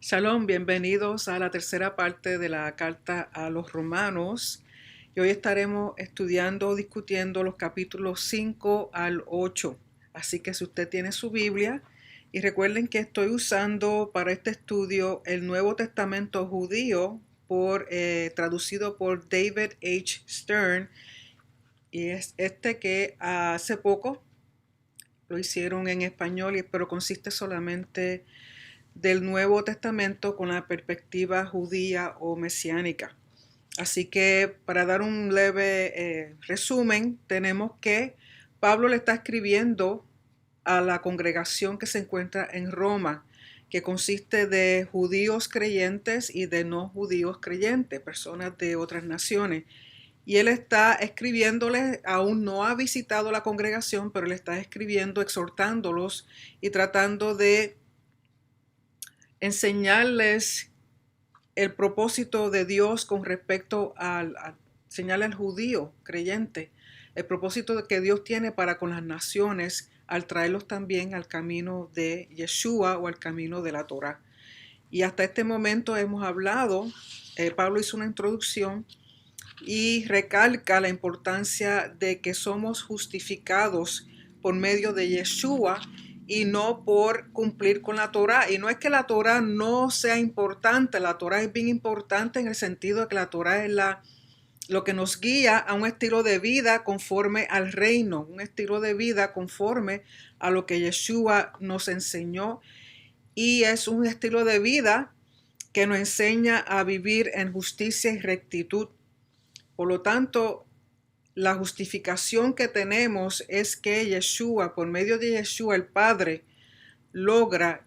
Shalom, bienvenidos a la tercera parte de la carta a los romanos. Y hoy estaremos estudiando, discutiendo los capítulos 5 al 8. Así que si usted tiene su Biblia, y recuerden que estoy usando para este estudio el Nuevo Testamento judío traducido por David H. Stern. Y es este que hace poco lo hicieron en español, pero consiste solamente del Nuevo Testamento con la perspectiva judía o mesiánica. Así que para dar un leve resumen, tenemos que Pablo le está escribiendo a la congregación que se encuentra en Roma, que consiste de judíos creyentes y de no judíos creyentes, personas de otras naciones. Y él está escribiéndoles, aún no ha visitado la congregación, pero le está escribiendo, exhortándolos y tratando de enseñarles el propósito de Dios con respecto a enseñarle al judío creyente, el propósito que Dios tiene para con las naciones al traerlos también al camino de Yeshua o al camino de la Torah. Y hasta este momento hemos hablado, Pablo hizo una introducción y recalca la importancia de que somos justificados por medio de Yeshua y no por cumplir con la Torah. Y no es que la Torah no sea importante, la Torah es bien importante en el sentido de que la Torah es lo que nos guía a un estilo de vida conforme al reino, un estilo de vida conforme a lo que Yeshua nos enseñó. Y es un estilo de vida que nos enseña a vivir en justicia y rectitud. Por lo tanto, la justificación que tenemos es que Yeshua, por medio de Yeshua, el Padre, logra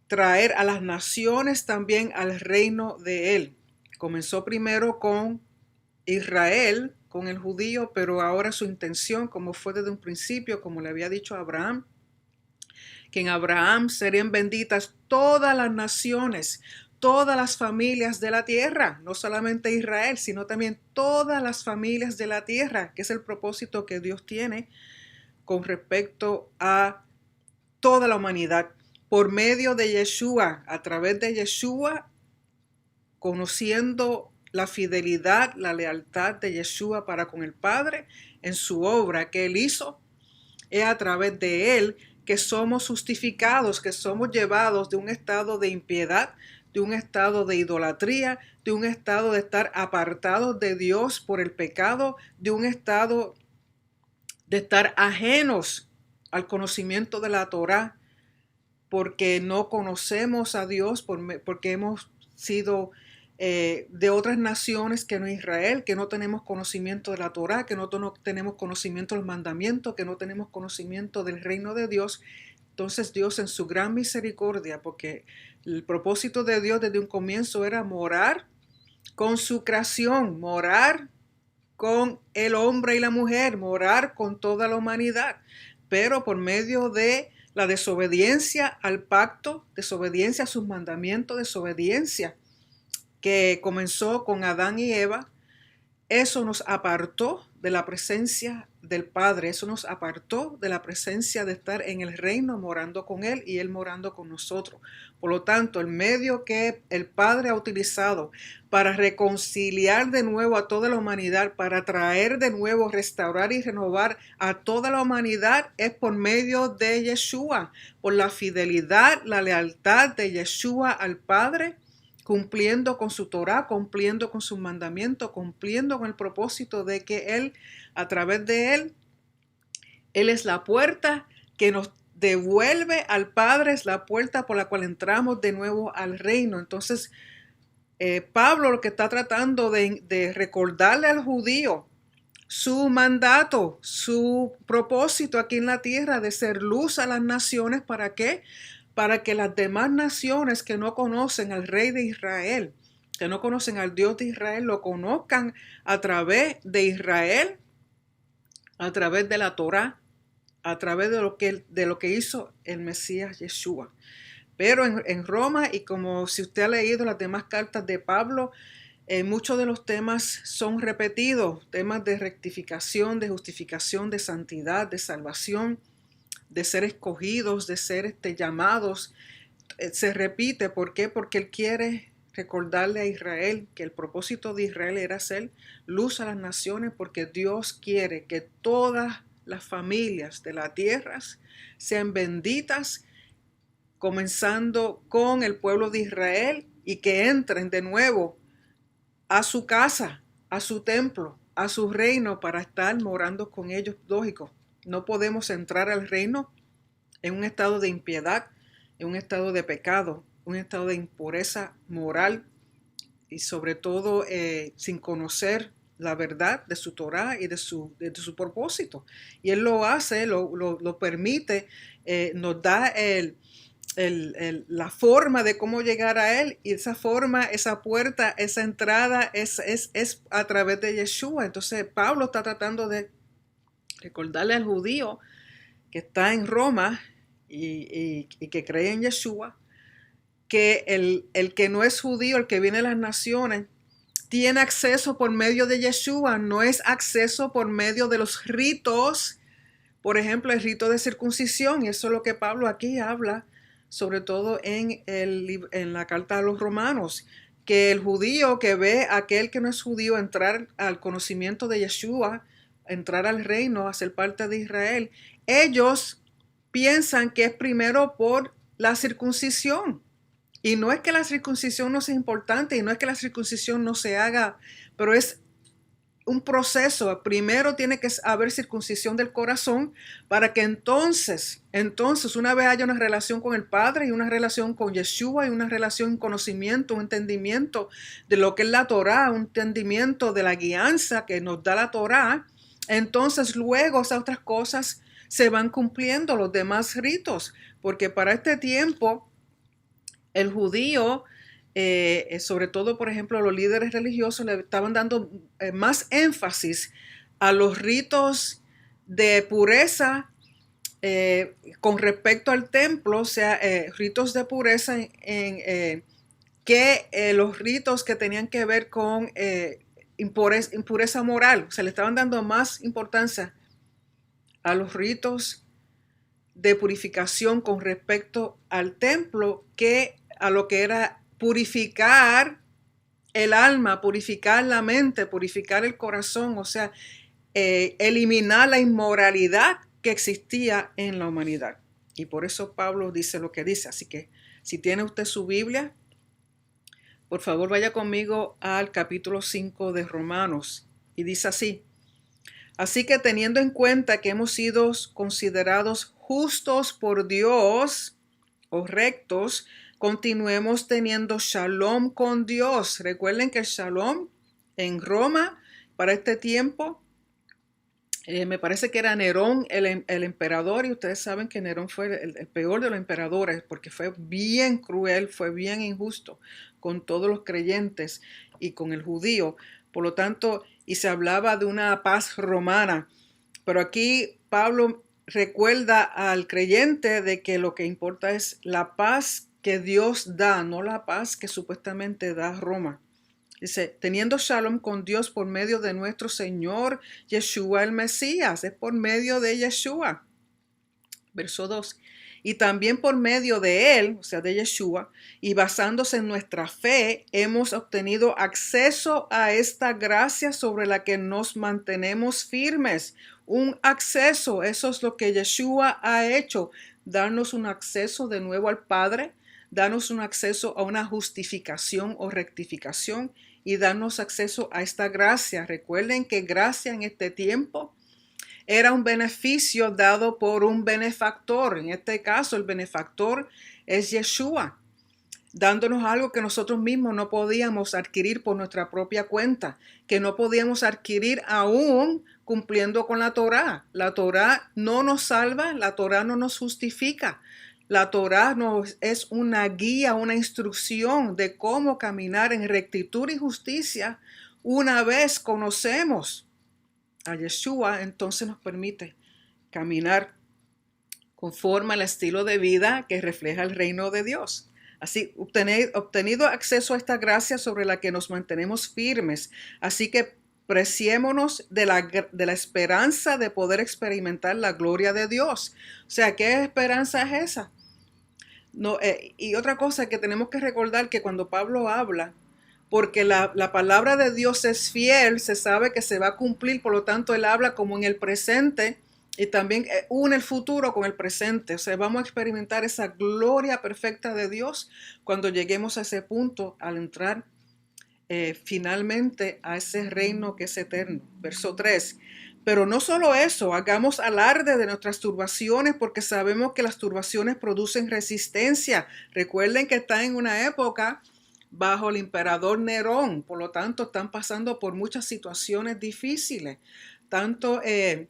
traer a las naciones también al reino de Él. Comenzó primero con Israel, con el judío, pero ahora su intención, como fue desde un principio, como le había dicho a Abraham, que en Abraham serían benditas todas las naciones, todas las familias de la tierra, no solamente Israel, sino también todas las familias de la tierra, que es el propósito que Dios tiene con respecto a toda la humanidad. Por medio de Yeshua, a través de Yeshua, conociendo la fidelidad, la lealtad de Yeshua para con el Padre en su obra que Él hizo, es a través de Él que somos justificados, que somos llevados de un estado de impiedad, de un estado de idolatría, de un estado de estar apartados de Dios por el pecado, de un estado de estar ajenos al conocimiento de la Torá, porque no conocemos a Dios, porque hemos sido de otras naciones que no Israel, que no tenemos conocimiento de la Torá, que no tenemos conocimiento del mandamiento, que no tenemos conocimiento del reino de Dios. Entonces Dios en su gran misericordia, porque el propósito de Dios desde un comienzo era morar con su creación, morar con el hombre y la mujer, morar con toda la humanidad, pero por medio de la desobediencia al pacto, desobediencia a sus mandamientos, desobediencia que comenzó con Adán y Eva, eso nos apartó de la presencia del Padre, eso nos apartó de la presencia de estar en el reino morando con Él y Él morando con nosotros. Por lo tanto, el medio que el Padre ha utilizado para reconciliar de nuevo a toda la humanidad, para traer de nuevo, restaurar y renovar a toda la humanidad es por medio de Yeshua, por la fidelidad, la lealtad de Yeshua al Padre, cumpliendo con su Torah, cumpliendo con sus mandamientos, cumpliendo con el propósito de que Él, a través de Él es la puerta que nos devuelve al Padre, es la puerta por la cual entramos de nuevo al reino. Entonces, Pablo lo que está tratando de recordarle al judío su mandato, su propósito aquí en la tierra de ser luz a las naciones. ¿Para qué? Para que las demás naciones que no conocen al rey de Israel, que no conocen al Dios de Israel, lo conozcan a través de Israel, a través de la Torá, a través de lo que hizo el Mesías Yeshua. Pero en Roma, y como si usted ha leído las demás cartas de Pablo, muchos de los temas son repetidos, temas de rectificación, de justificación, de santidad, de salvación, de ser escogidos, de ser llamados. se repite. ¿Por qué? Porque Él quiere recordarle a Israel que el propósito de Israel era ser luz a las naciones, porque Dios quiere que todas las familias de la tierra sean benditas, comenzando con el pueblo de Israel, y que entren de nuevo a su casa, a su templo, a su reino, para estar morando con ellos. Lógico, no podemos entrar al reino en un estado de impiedad, en un estado de pecado, un estado de impureza moral, y sobre todo sin conocer la verdad de su Torah y de su propósito. Y Él lo hace, lo permite, nos da la forma de cómo llegar a Él, y esa forma, esa puerta, esa entrada es a través de Yeshua. Entonces Pablo está tratando de recordarle al judío que está en Roma y que cree en Yeshua, que el que no es judío, el que viene de las naciones, tiene acceso por medio de Yeshua, no es acceso por medio de los ritos. Por ejemplo, el rito de circuncisión, y eso es lo que Pablo aquí habla, sobre todo en la carta a los romanos, que el judío que ve a aquel que no es judío entrar al conocimiento de Yeshua, entrar al reino, a ser parte de Israel, ellos piensan que es primero por la circuncisión. Y no es que la circuncisión no sea importante, y no es que la circuncisión no se haga, pero es un proceso. Primero tiene que haber circuncisión del corazón, para que entonces una vez haya una relación con el Padre y una relación con Yeshua y una relación, un conocimiento, un entendimiento de lo que es la Torá, un entendimiento de la guianza que nos da la Torá, entonces luego esas otras cosas se van cumpliendo, los demás ritos, porque para este tiempo el judío, sobre todo, por ejemplo, los líderes religiosos le estaban dando más énfasis a los ritos de pureza con respecto al templo, o sea, ritos de pureza que los ritos que tenían que ver con impureza moral. Se le estaban dando más importancia a los ritos de purificación con respecto al templo que a lo que era purificar el alma, purificar la mente, purificar el corazón, o sea, eliminar la inmoralidad que existía en la humanidad. Y por eso Pablo dice lo que dice. Así que si tiene usted su Biblia, por favor vaya conmigo al capítulo 5 de Romanos, y dice así: así que teniendo en cuenta que hemos sido considerados justos por Dios o rectos, continuemos teniendo shalom con Dios. Recuerden que el shalom en Roma para este tiempo, me parece que era Nerón el emperador, y ustedes saben que Nerón fue el peor de los emperadores, porque fue bien cruel, fue bien injusto con todos los creyentes y con el judío. Por lo tanto, y se hablaba de una paz romana. Pero aquí Pablo recuerda al creyente de que lo que importa es la paz que Dios da, no la paz que supuestamente da Roma. Dice, teniendo shalom con Dios por medio de nuestro Señor Yeshua el Mesías, es por medio de Yeshua. Verso 2. Y también por medio de Él, o sea, de Yeshua, y basándose en nuestra fe, hemos obtenido acceso a esta gracia sobre la que nos mantenemos firmes. Un acceso, eso es lo que Yeshua ha hecho, darnos un acceso de nuevo al Padre, darnos un acceso a una justificación o rectificación, y darnos acceso a esta gracia. Recuerden que gracia en este tiempo era un beneficio dado por un benefactor. En este caso, el benefactor es Yeshua, dándonos algo que nosotros mismos no podíamos adquirir por nuestra propia cuenta, que no podíamos adquirir aún cumpliendo con la Torá. La Torá no nos salva, la Torá no nos justifica. La Torá es una guía, una instrucción de cómo caminar en rectitud y justicia. Una vez conocemos a Yeshua, entonces nos permite caminar conforme al estilo de vida que refleja el reino de Dios. Así, obtenido acceso a esta gracia sobre la que nos mantenemos firmes. Así que preciémonos de la esperanza de poder experimentar la gloria de Dios. O sea, ¿qué esperanza es esa? No, y otra cosa que tenemos que recordar que cuando Pablo habla, porque la palabra de Dios es fiel, se sabe que se va a cumplir, por lo tanto él habla como en el presente y también une el futuro con el presente. O sea, vamos a experimentar esa gloria perfecta de Dios cuando lleguemos a ese punto al entrar finalmente a ese reino que es eterno. Verso 3. Pero no solo eso, hagamos alarde de nuestras turbaciones porque sabemos que las turbaciones producen resistencia. Recuerden que están en una época bajo el emperador Nerón, por lo tanto están pasando por muchas situaciones difíciles. Tanto el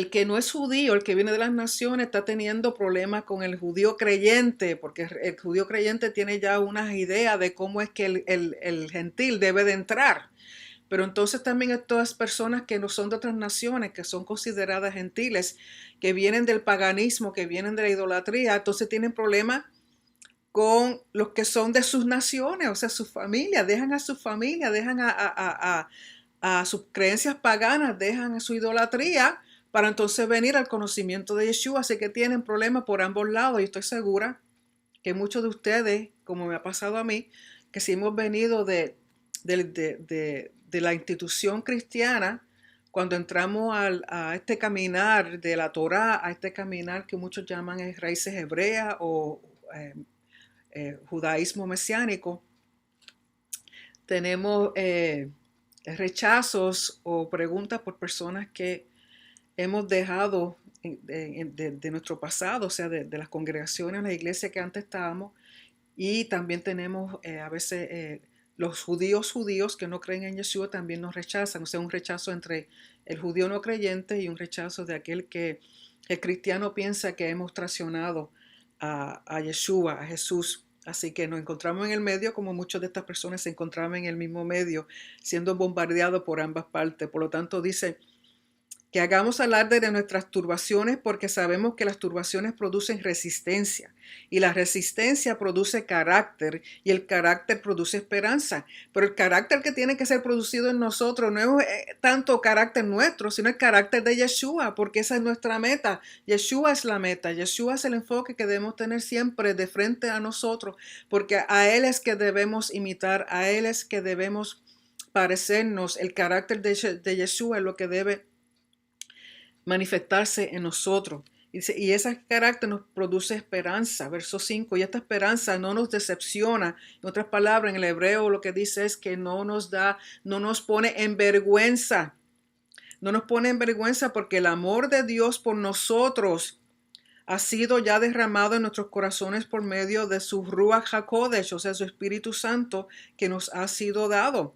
que no es judío, el que viene de las naciones, está teniendo problemas con el judío creyente, porque el judío creyente tiene ya unas ideas de cómo es que el gentil debe de entrar. Pero entonces también estas personas que no son de otras naciones, que son consideradas gentiles, que vienen del paganismo, que vienen de la idolatría, entonces tienen problemas con los que son de sus naciones, o sea, sus familias, dejan a su familia, dejan a sus creencias paganas, dejan a su idolatría para entonces venir al conocimiento de Yeshua, así que tienen problemas por ambos lados y estoy segura que muchos de ustedes, como me ha pasado a mí, que si hemos venido de la institución cristiana, cuando entramos a este caminar de la Torá, a este caminar que muchos llaman raíces hebreas o judaísmo mesiánico, tenemos rechazos o preguntas por personas que hemos dejado de nuestro pasado, o sea, de las congregaciones, la iglesia que antes estábamos, y también tenemos a veces los judíos que no creen en Yeshua también nos rechazan, o sea, un rechazo entre el judío no creyente y un rechazo de aquel que el cristiano piensa que hemos traicionado a Yeshua, a Jesús. Así que nos encontramos en el medio, como muchas de estas personas se encontraban en el mismo medio, siendo bombardeados por ambas partes. Por lo tanto, dice que hagamos alarde de nuestras turbaciones porque sabemos que las turbaciones producen resistencia y la resistencia produce carácter y el carácter produce esperanza. Pero el carácter que tiene que ser producido en nosotros no es tanto carácter nuestro, sino el carácter de Yeshua, porque esa es nuestra meta. Yeshua es la meta, Yeshua es el enfoque que debemos tener siempre de frente a nosotros, porque a Él es que debemos imitar, a Él es que debemos parecernos. El carácter de Yeshua es lo que debe manifestarse en nosotros. Y ese carácter nos produce esperanza. Verso 5, y esta esperanza no nos decepciona. En otras palabras, en el hebreo lo que dice es que no nos pone en vergüenza. No nos pone en vergüenza porque el amor de Dios por nosotros ha sido ya derramado en nuestros corazones por medio de su Ruach HaKodesh, o sea, su Espíritu Santo que nos ha sido dado.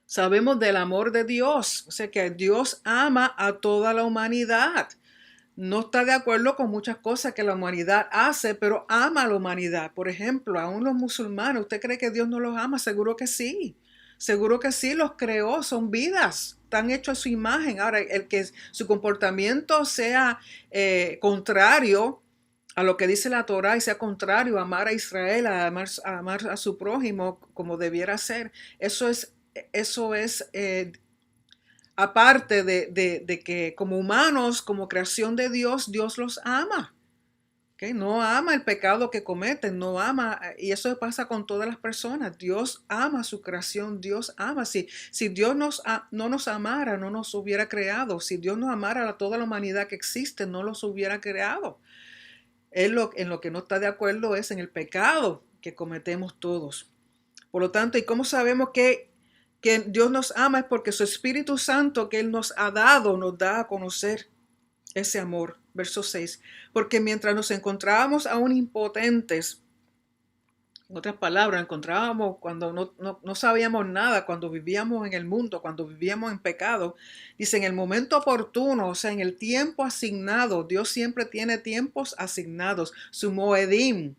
Sabemos del amor de Dios, o sea que Dios ama a toda la humanidad. No está de acuerdo con muchas cosas que la humanidad hace, pero ama a la humanidad. Por ejemplo, aún los musulmanes, ¿usted cree que Dios no los ama? Seguro que sí. Seguro que sí, los creó, son vidas, están hechos a su imagen. Ahora, el que su comportamiento sea contrario a lo que dice la Torá y sea contrario a amar a Israel, a amar a su prójimo como debiera ser, eso es aparte de que como humanos, como creación de Dios, Dios los ama. ¿Okay? No ama el pecado que cometen, no ama, y eso pasa con todas las personas. Dios ama su creación, Dios ama. Si Dios no nos amara, no nos hubiera creado. Si Dios nos amara a toda la humanidad que existe, no los hubiera creado. En lo que no está de acuerdo es en el pecado que cometemos todos. Por lo tanto, ¿y cómo sabemos que Dios nos ama? Es porque su Espíritu Santo que Él nos ha dado, nos da a conocer ese amor. Verso 6. Porque mientras nos encontrábamos aún impotentes, en otras palabras, encontrábamos cuando no sabíamos nada, cuando vivíamos en el mundo, cuando vivíamos en pecado, dice en el momento oportuno, o sea, en el tiempo asignado, Dios siempre tiene tiempos asignados, su moedim,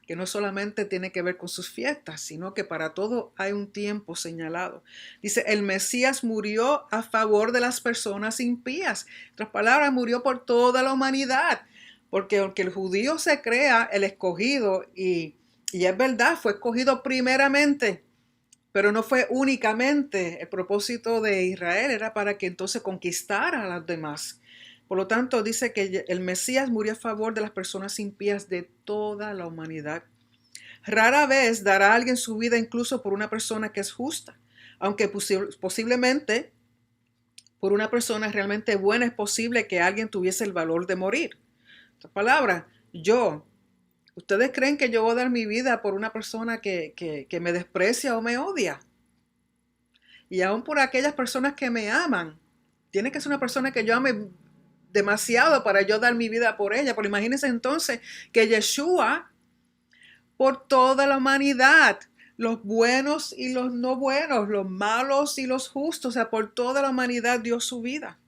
que no solamente tiene que ver con sus fiestas, sino que para todo hay un tiempo señalado. Dice, el Mesías murió a favor de las personas impías. En otras palabras, murió por toda la humanidad, porque aunque el judío se crea el escogido, y es verdad, fue escogido primeramente, pero no fue únicamente. El propósito de Israel era para que entonces conquistara a los demás. Por lo tanto, dice que el Mesías murió a favor de las personas impías de toda la humanidad. Rara vez dará alguien su vida incluso por una persona que es justa, aunque posiblemente por una persona realmente buena es posible que alguien tuviese el valor de morir. Esta palabra, ¿ustedes creen que yo voy a dar mi vida por una persona que me desprecia o me odia? Y aún por aquellas personas que me aman, tiene que ser una persona que yo ame demasiado para yo dar mi vida por ella. Pero imagínense entonces que Yeshua, por toda la humanidad, los buenos y los no buenos, los malos y los justos, o sea, por toda la humanidad dio su vida.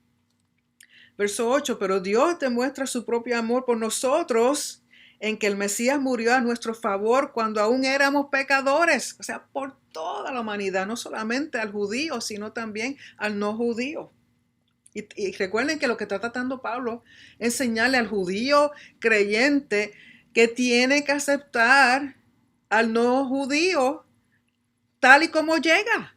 Verso 8, pero Dios demuestra su propio amor por nosotros en que el Mesías murió a nuestro favor cuando aún éramos pecadores, o sea, por toda la humanidad, no solamente al judío, sino también al no judío. Y recuerden que lo que está tratando Pablo es enseñarle al judío creyente que tiene que aceptar al no judío tal y como llega,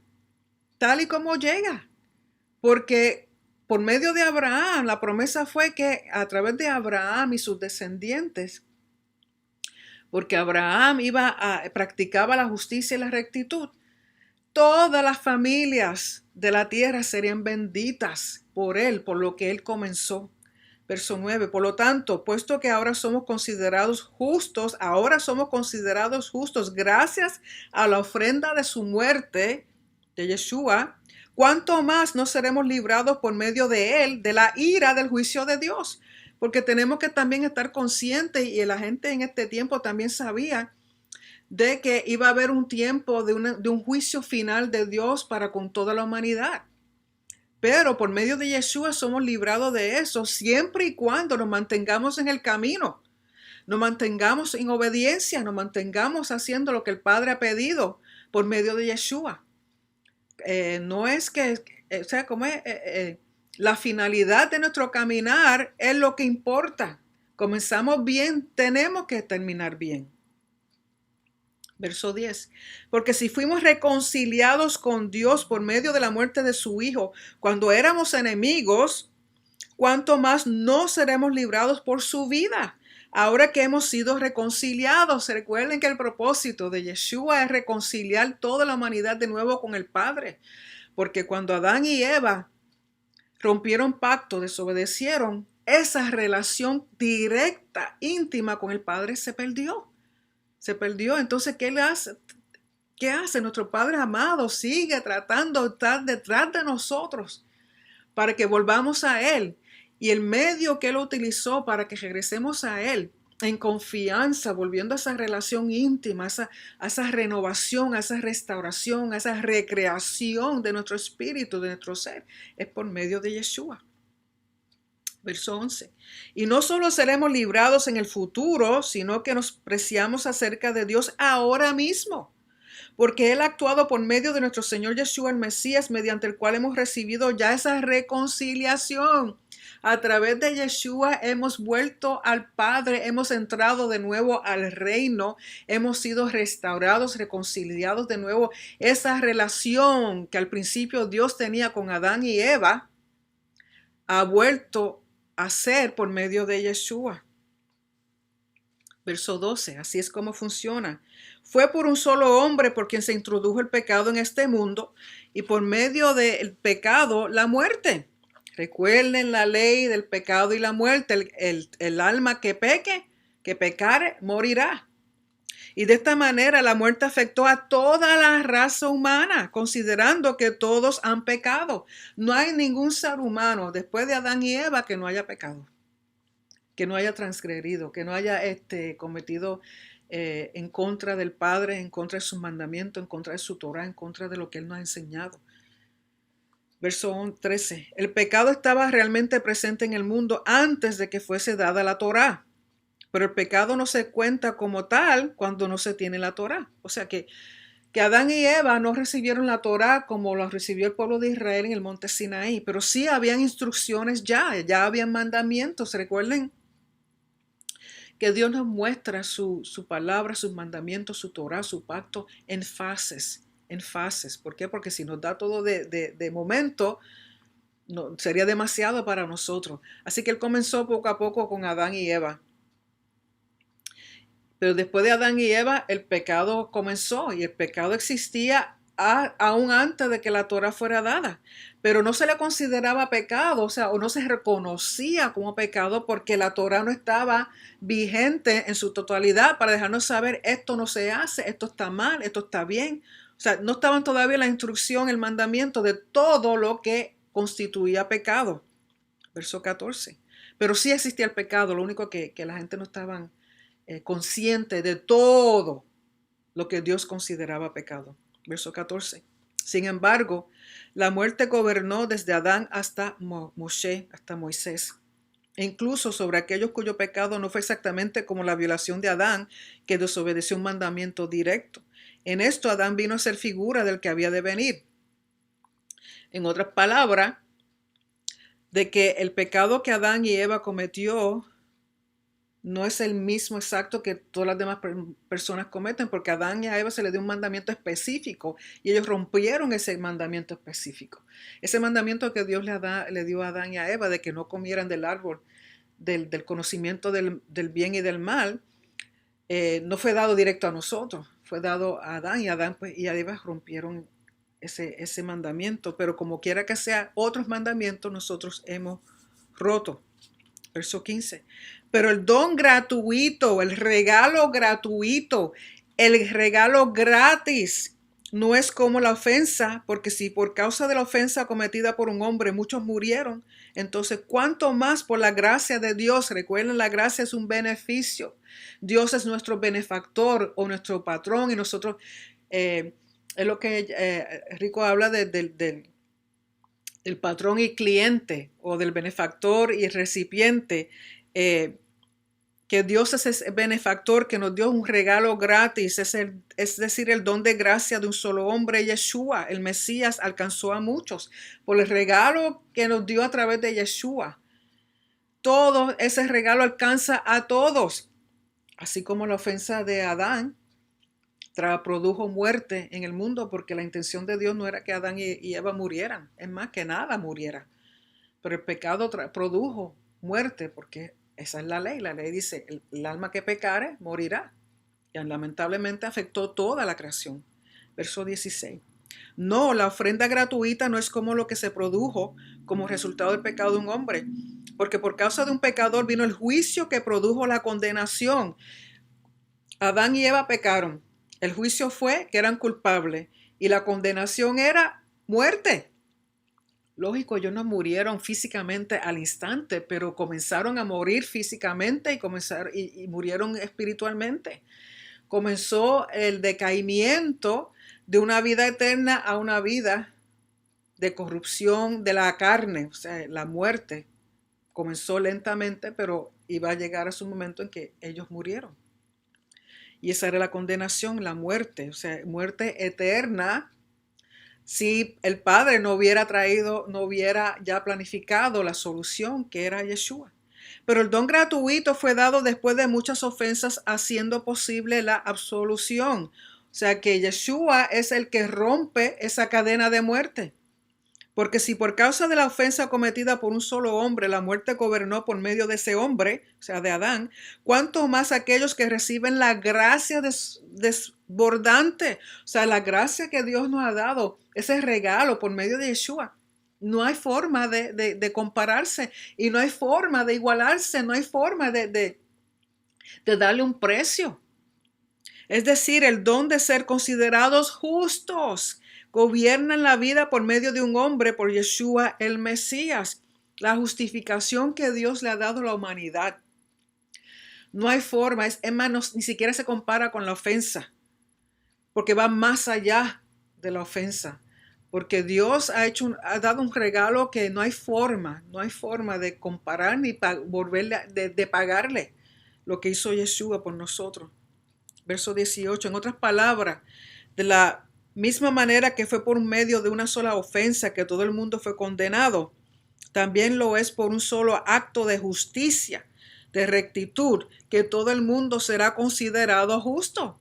porque por medio de Abraham, la promesa fue que a través de Abraham y sus descendientes, porque Abraham practicaba la justicia y la rectitud, todas las familias de la tierra serían benditas por él, por lo que él comenzó. Verso 9, por lo tanto, puesto que ahora somos considerados justos gracias a la ofrenda de su muerte, de Yeshua, ¿cuánto más no seremos librados por medio de él de la ira del juicio de Dios? Porque tenemos que también estar conscientes, y la gente en este tiempo también sabía de que iba a haber un tiempo de un juicio final de Dios para con toda la humanidad. Pero por medio de Yeshua somos librados de eso siempre y cuando nos mantengamos en el camino, nos mantengamos en obediencia, nos mantengamos haciendo lo que el Padre ha pedido por medio de Yeshua. No es que, o sea, como es, la finalidad de nuestro caminar es lo que importa. Comenzamos bien, tenemos que terminar bien. Verso 10. Porque si fuimos reconciliados con Dios por medio de la muerte de su Hijo, cuando éramos enemigos, ¿cuánto más no seremos librados por su vida? Ahora que hemos sido reconciliados, recuerden que el propósito de Yeshua es reconciliar toda la humanidad de nuevo con el Padre. Porque cuando Adán y Eva rompieron pacto, desobedecieron, esa relación directa, íntima con el Padre se perdió. Entonces, ¿qué hace? ¿Qué hace? Nuestro Padre amado sigue tratando de estar detrás de nosotros para que volvamos a Él. Y el medio que Él utilizó para que regresemos a Él en confianza, volviendo a esa relación íntima, a esa renovación, a esa restauración, a esa recreación de nuestro espíritu, de nuestro ser, es por medio de Yeshua. Verso 11. Y no solo seremos librados en el futuro, sino que nos preciamos acerca de Dios ahora mismo, porque Él ha actuado por medio de nuestro Señor Yeshua el Mesías, mediante el cual hemos recibido ya esa reconciliación. A través de Yeshua hemos vuelto al Padre, hemos entrado de nuevo al reino, hemos sido restaurados, reconciliados de nuevo. Esa relación que al principio Dios tenía con Adán y Eva ha vuelto a ser por medio de Yeshua. Verso 12, así es como funciona. Fue por un solo hombre por quien se introdujo el pecado en este mundo, y por medio del pecado la muerte. Recuerden la ley del pecado y la muerte. El alma que pecare, morirá. Y de esta manera la muerte afectó a toda la raza humana, considerando que todos han pecado. No hay ningún ser humano después de Adán y Eva que no haya pecado, que no haya transgredido, que no haya cometido en contra del Padre, en contra de sus mandamientos, en contra de su Torah, en contra de lo que Él nos ha enseñado. Verso 13. El pecado estaba realmente presente en el mundo antes de que fuese dada la Torah. Pero el pecado no se cuenta como tal cuando no se tiene la Torá. O sea que Adán y Eva no recibieron la Torá como lo recibió el pueblo de Israel en el monte Sinaí, pero sí habían instrucciones ya habían mandamientos. Recuerden que Dios nos muestra su palabra, sus mandamientos, su Torá, su pacto en fases. ¿Por qué? Porque si nos da todo de momento, No, sería demasiado para nosotros. Así que Él comenzó poco a poco con Adán y Eva. Pero después de Adán y Eva, el pecado comenzó y el pecado existía aún antes de que la Torah fuera dada. Pero no se le consideraba pecado, o sea, o no se reconocía como pecado porque la Torah no estaba vigente en su totalidad para dejarnos saber esto no se hace, esto está mal, esto está bien. O sea, no estaban todavía la instrucción, el mandamiento de todo lo que constituía pecado. Verso 14. Pero sí existía el pecado, lo único que la gente no estaba consciente de todo lo que Dios consideraba pecado. Verso 14. Sin embargo, la muerte gobernó desde Adán hasta Moshe, hasta Moisés. E incluso sobre aquellos cuyo pecado no fue exactamente como la violación de Adán, que desobedeció un mandamiento directo. En esto Adán vino a ser figura del que había de venir. En otras palabras, de que el pecado que Adán y Eva cometió no es el mismo exacto que todas las demás personas cometen, porque a Adán y a Eva se les dio un mandamiento específico y ellos rompieron ese mandamiento específico. Ese mandamiento que Dios le dio a Adán y a Eva de que no comieran del árbol del conocimiento del bien y del mal, no fue dado directo a nosotros, fue dado a Adán y Adán pues, y a Eva rompieron ese mandamiento, pero como quiera que sea otros mandamientos nosotros hemos roto. Verso 15. Pero el don gratuito, el regalo gratuito, el regalo gratis, no es como la ofensa, porque si por causa de la ofensa cometida por un hombre muchos murieron, entonces cuánto más por la gracia de Dios. Recuerden, la gracia es un beneficio. Dios es nuestro benefactor o nuestro patrón y nosotros, es lo que Rico habla del patrón y cliente o del benefactor y el recipiente, que Dios es ese benefactor que nos dio un regalo gratis, es decir, el don de gracia de un solo hombre, Yeshua, el Mesías, alcanzó a muchos por el regalo que nos dio a través de Yeshua. Todo ese regalo alcanza a todos, así como la ofensa de Adán produjo muerte en el mundo, porque la intención de Dios no era que Adán y Eva murieran, es más que nada muriera, pero el pecado produjo muerte, porque esa es la ley dice, el alma que pecare morirá, y lamentablemente afectó toda la creación. Verso 16. No, la ofrenda gratuita no es como lo que se produjo como resultado del pecado de un hombre, porque por causa de un pecador vino el juicio que produjo la condenación. Adán y Eva pecaron. El juicio fue que eran culpables y la condenación era muerte. Lógico, ellos no murieron físicamente al instante, pero comenzaron a morir físicamente y murieron espiritualmente. Comenzó el decaimiento de una vida eterna a una vida de corrupción de la carne, o sea, la muerte. Comenzó lentamente, pero iba a llegar a su momento en que ellos murieron. Y esa era la condenación, la muerte, o sea, muerte eterna. Si el Padre no hubiera ya planificado la solución que era Yeshua. Pero el don gratuito fue dado después de muchas ofensas, haciendo posible la absolución. O sea que Yeshua es el que rompe esa cadena de muerte. Porque si por causa de la ofensa cometida por un solo hombre la muerte gobernó por medio de ese hombre, o sea, de Adán, ¿cuánto más aquellos que reciben la gracia desbordante? O sea, la gracia que Dios nos ha dado, ese regalo por medio de Yeshua. No hay forma de compararse y no hay forma de igualarse, no hay forma de darle un precio. Es decir, el don de ser considerados justos. Gobiernan la vida por medio de un hombre, por Yeshua el Mesías. La justificación que Dios le ha dado a la humanidad. No hay forma, es más, ni siquiera se compara con la ofensa, porque va más allá de la ofensa. Porque Dios ha dado un regalo que no hay forma de comparar ni de pagarle lo que hizo Yeshua por nosotros. Verso 18, en otras palabras, de la misma manera que fue por medio de una sola ofensa que todo el mundo fue condenado, también lo es por un solo acto de justicia, de rectitud, que todo el mundo será considerado justo.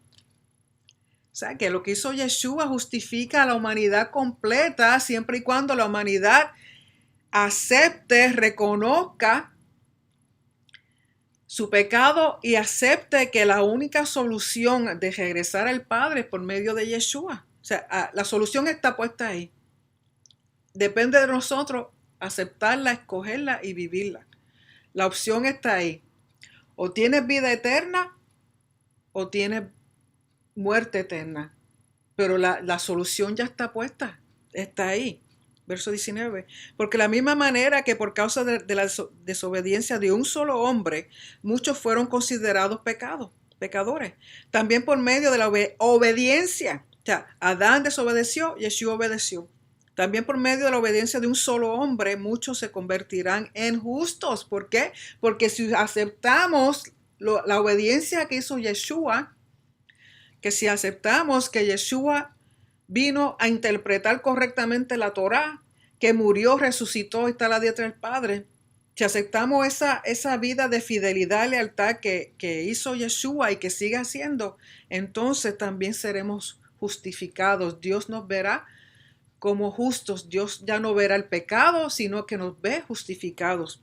O sea, que lo que hizo Yeshua justifica a la humanidad completa, siempre y cuando la humanidad acepte, reconozca su pecado y acepte que la única solución de regresar al Padre es por medio de Yeshua. O sea, la solución está puesta ahí. Depende de nosotros aceptarla, escogerla y vivirla. La opción está ahí. O tienes vida eterna o tienes muerte eterna. Pero la solución ya está puesta. Está ahí. Verso 19. Porque de la misma manera que por causa de la desobediencia de un solo hombre, muchos fueron considerados pecadores. También por medio de la obediencia. O sea, Adán desobedeció, Yeshua obedeció. También por medio de la obediencia de un solo hombre, muchos se convertirán en justos. ¿Por qué? Porque si aceptamos la obediencia que hizo Yeshua, que si aceptamos que Yeshua vino a interpretar correctamente la Torá, que murió, resucitó y está a la diestra del Padre, si aceptamos esa vida de fidelidad y lealtad que hizo Yeshua y que sigue haciendo, entonces también seremos justificados. Dios nos verá como justos. Dios ya no verá el pecado, sino que nos ve justificados.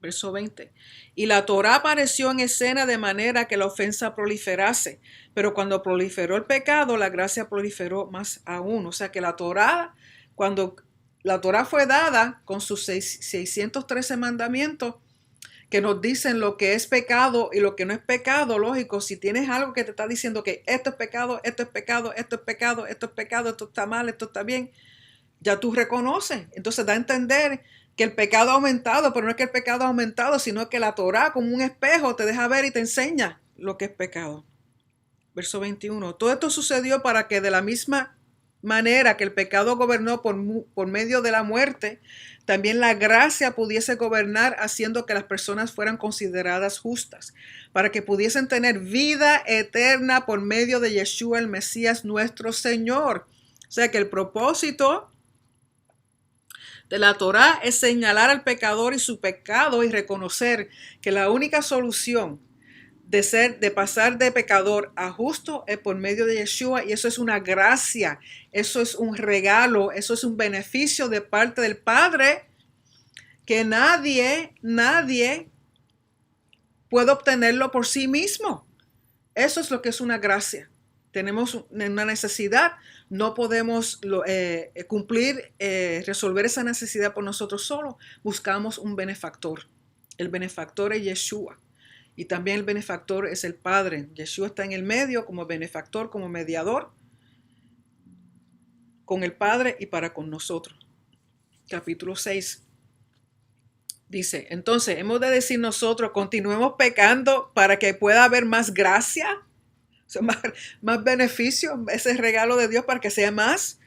Verso 20. Y la Torá apareció en escena de manera que la ofensa proliferase, pero cuando proliferó el pecado, la gracia proliferó más aún. O sea que cuando la Torá fue dada con sus 613 mandamientos, que nos dicen lo que es pecado y lo que no es pecado, lógico, si tienes algo que te está diciendo que esto es pecado, esto es pecado, esto es pecado, esto es pecado, esto está mal, esto está bien, ya tú reconoces. Entonces da a entender que el pecado ha aumentado, pero no es que el pecado ha aumentado, sino que la Torá como un espejo te deja ver y te enseña lo que es pecado. Verso 21. Todo esto sucedió para que de la misma manera que el pecado gobernó por medio de la muerte, también la gracia pudiese gobernar haciendo que las personas fueran consideradas justas, para que pudiesen tener vida eterna por medio de Yeshua el Mesías nuestro Señor. O sea que el propósito de la Torá es señalar al pecador y su pecado y reconocer que la única solución de pasar de pecador a justo es por medio de Yeshua, y eso es una gracia, eso es un regalo, eso es un beneficio de parte del Padre que nadie puede obtenerlo por sí mismo. Eso es lo que es una gracia. Tenemos una necesidad, no podemos resolver esa necesidad por nosotros solos. Buscamos un benefactor. El benefactor es Yeshua. Y también el benefactor es el Padre. Yeshua está en el medio como benefactor, como mediador con el Padre y para con nosotros. Capítulo 6. Dice, entonces, hemos de decir nosotros, continuemos pecando para que pueda haber más gracia, o sea, más beneficio, ese regalo de Dios para que sea más.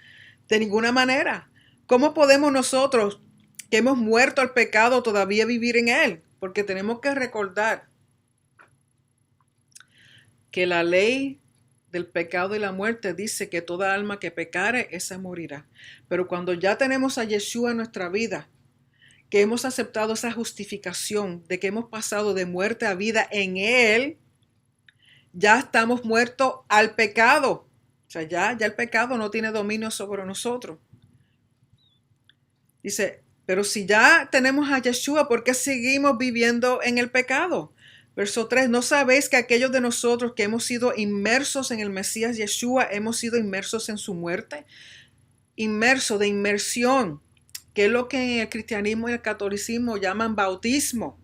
De ninguna manera. ¿Cómo podemos nosotros, que hemos muerto al pecado, todavía vivir en él? Porque tenemos que recordar que la ley del pecado y la muerte dice que toda alma que pecare, esa morirá. Pero cuando ya tenemos a Yeshua en nuestra vida, que hemos aceptado esa justificación de que hemos pasado de muerte a vida en Él, ya estamos muertos al pecado. O sea, ya el pecado no tiene dominio sobre nosotros. Dice, pero si ya tenemos a Yeshua, ¿por qué seguimos viviendo en el pecado? Verso 3, ¿no sabéis que aquellos de nosotros que hemos sido inmersos en el Mesías Yeshua, hemos sido inmersos en su muerte? Inmerso, de inmersión, que es lo que en el cristianismo y el catolicismo llaman bautismo.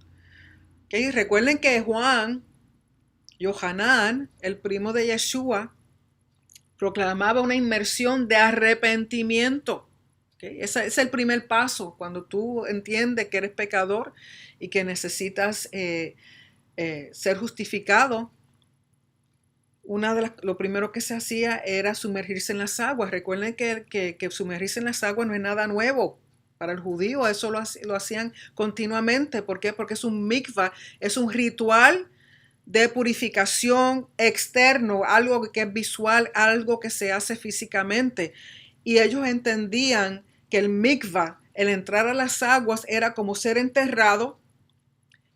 ¿Okay? Recuerden que Yohanan, el primo de Yeshua, proclamaba una inmersión de arrepentimiento. ¿Okay? Ese es el primer paso, cuando tú entiendes que eres pecador y que necesitas ser justificado. Lo primero que se hacía era sumergirse en las aguas. Recuerden que sumergirse en las aguas no es nada nuevo. Para el judío eso lo hacían continuamente. ¿Por qué? Porque es un mikvah, es un ritual de purificación externo, algo que es visual, algo que se hace físicamente. Y ellos entendían que el mikvah, el entrar a las aguas, era como ser enterrado,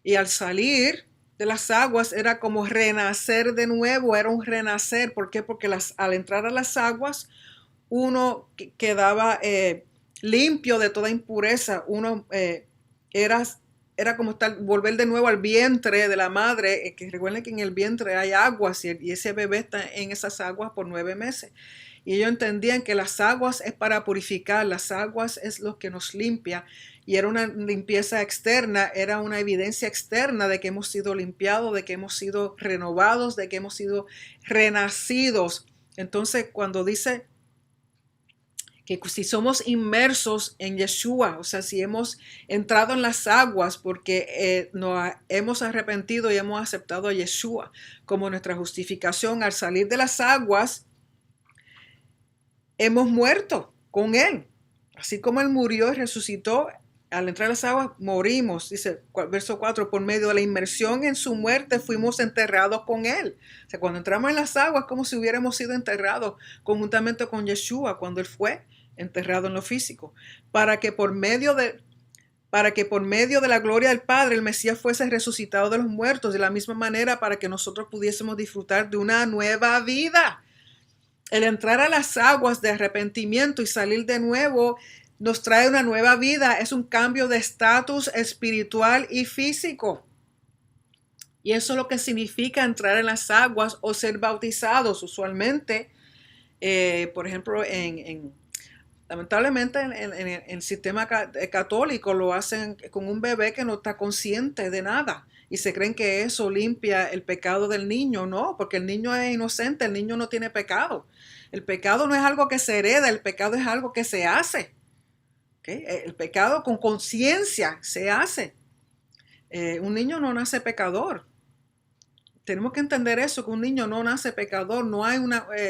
y al salir de las aguas era como renacer de nuevo, era un renacer. ¿Por qué? Porque al entrar a las aguas uno quedaba limpio de toda impureza. Uno era como volver de nuevo al vientre de la madre, que recuerden que en el vientre hay aguas y ese bebé está en esas aguas por 9 meses. Y ellos entendían que las aguas es para purificar, las aguas es lo que nos limpia. Y era una limpieza externa, era una evidencia externa de que hemos sido limpiados, de que hemos sido renovados, de que hemos sido renacidos. Entonces, cuando dice que si somos inmersos en Yeshua, o sea, si hemos entrado en las aguas porque nos hemos arrepentido y hemos aceptado a Yeshua como nuestra justificación, al salir de las aguas, hemos muerto con Él. Así como Él murió y resucitó, al entrar a las aguas morimos, dice verso 4, por medio de la inmersión en su muerte fuimos enterrados con Él. O sea, cuando entramos en las aguas, como si hubiéramos sido enterrados conjuntamente con Yeshua cuando Él fue enterrado en lo físico, para que por medio de la gloria del Padre el Mesías fuese resucitado de los muertos, de la misma manera para que nosotros pudiésemos disfrutar de una nueva vida. El entrar a las aguas de arrepentimiento y salir de nuevo nos trae una nueva vida, es un cambio de estatus espiritual y físico. Y eso es lo que significa entrar en las aguas o ser bautizados. Usualmente, por ejemplo, lamentablemente en el sistema católico lo hacen con un bebé que no está consciente de nada y se creen que eso limpia el pecado del niño. No, porque el niño es inocente, el niño no tiene pecado. El pecado no es algo que se hereda, el pecado es algo que se hace. ¿Okay? El pecado con conciencia se hace. Un niño no nace pecador. Tenemos que entender eso, que un niño no nace pecador, no hay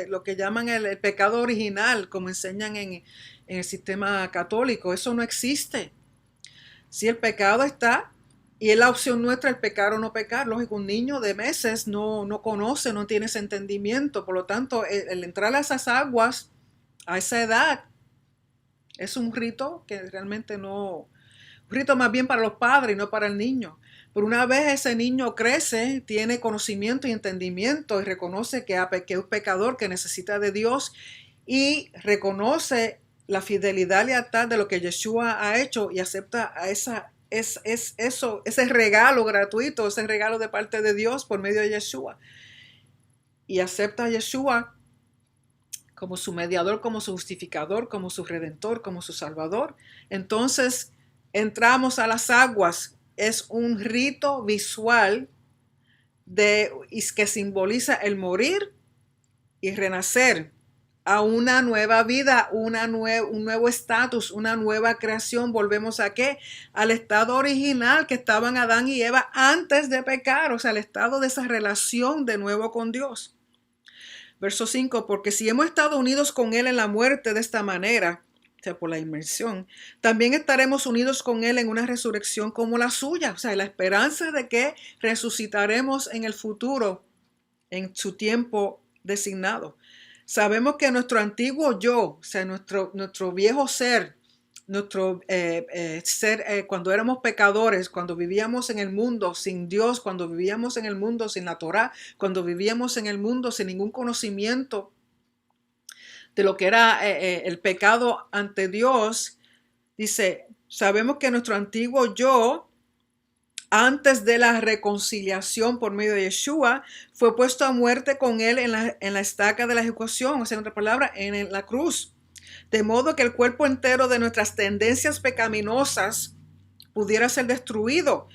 lo que llaman el pecado original, como enseñan en el sistema católico, eso no existe. Si el pecado está, y es la opción nuestra el pecar o no pecar, lógico, un niño de meses no conoce, no tiene ese entendimiento, por lo tanto, el entrar a esas aguas a esa edad es un rito que realmente no, un rito más bien para los padres y no para el niño. Pero una vez ese niño crece, tiene conocimiento y entendimiento y reconoce que es un pecador que necesita de Dios y reconoce la fidelidad y lealtad de lo que Yeshua ha hecho y acepta a ese regalo gratuito, ese regalo de parte de Dios por medio de Yeshua. Y acepta a Yeshua como su mediador, como su justificador, como su redentor, como su salvador. Entonces entramos a las aguas. Es un rito visual que simboliza el morir y renacer a una nueva vida, un nuevo estatus, una nueva creación. Volvemos a ¿qué? Al estado original que estaban Adán y Eva antes de pecar, o sea, al estado de esa relación de nuevo con Dios. Verso 5, porque si hemos estado unidos con Él en la muerte de esta manera, o sea, por la inmersión, también estaremos unidos con Él en una resurrección como la suya. O sea, la esperanza de que resucitaremos en el futuro, en su tiempo designado. Sabemos que nuestro antiguo yo, o sea, nuestro viejo ser, nuestro ser, cuando éramos pecadores, cuando vivíamos en el mundo sin Dios, cuando vivíamos en el mundo sin la Torá, cuando vivíamos en el mundo sin ningún conocimiento de lo que era el pecado ante Dios, dice, sabemos que nuestro antiguo yo, antes de la reconciliación por medio de Yeshua, fue puesto a muerte con Él en la estaca de la ejecución, o sea, en otra palabra, en la cruz. De modo que el cuerpo entero de nuestras tendencias pecaminosas pudiera ser destruido.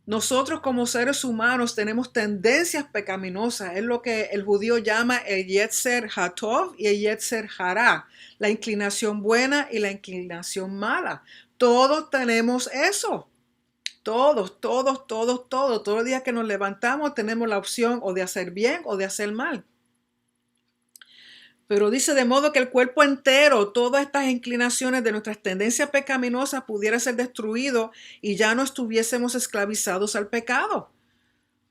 Nosotros como seres humanos tenemos tendencias pecaminosas. Es lo que el judío llama el Yetzer Hatov y el Yetzer Hara, la inclinación buena y la inclinación mala. Todos tenemos eso. Todos los días que nos levantamos tenemos la opción o de hacer bien o de hacer mal. Pero dice, de modo que el cuerpo entero, todas estas inclinaciones de nuestras tendencias pecaminosas pudiera ser destruido y ya no estuviésemos esclavizados al pecado.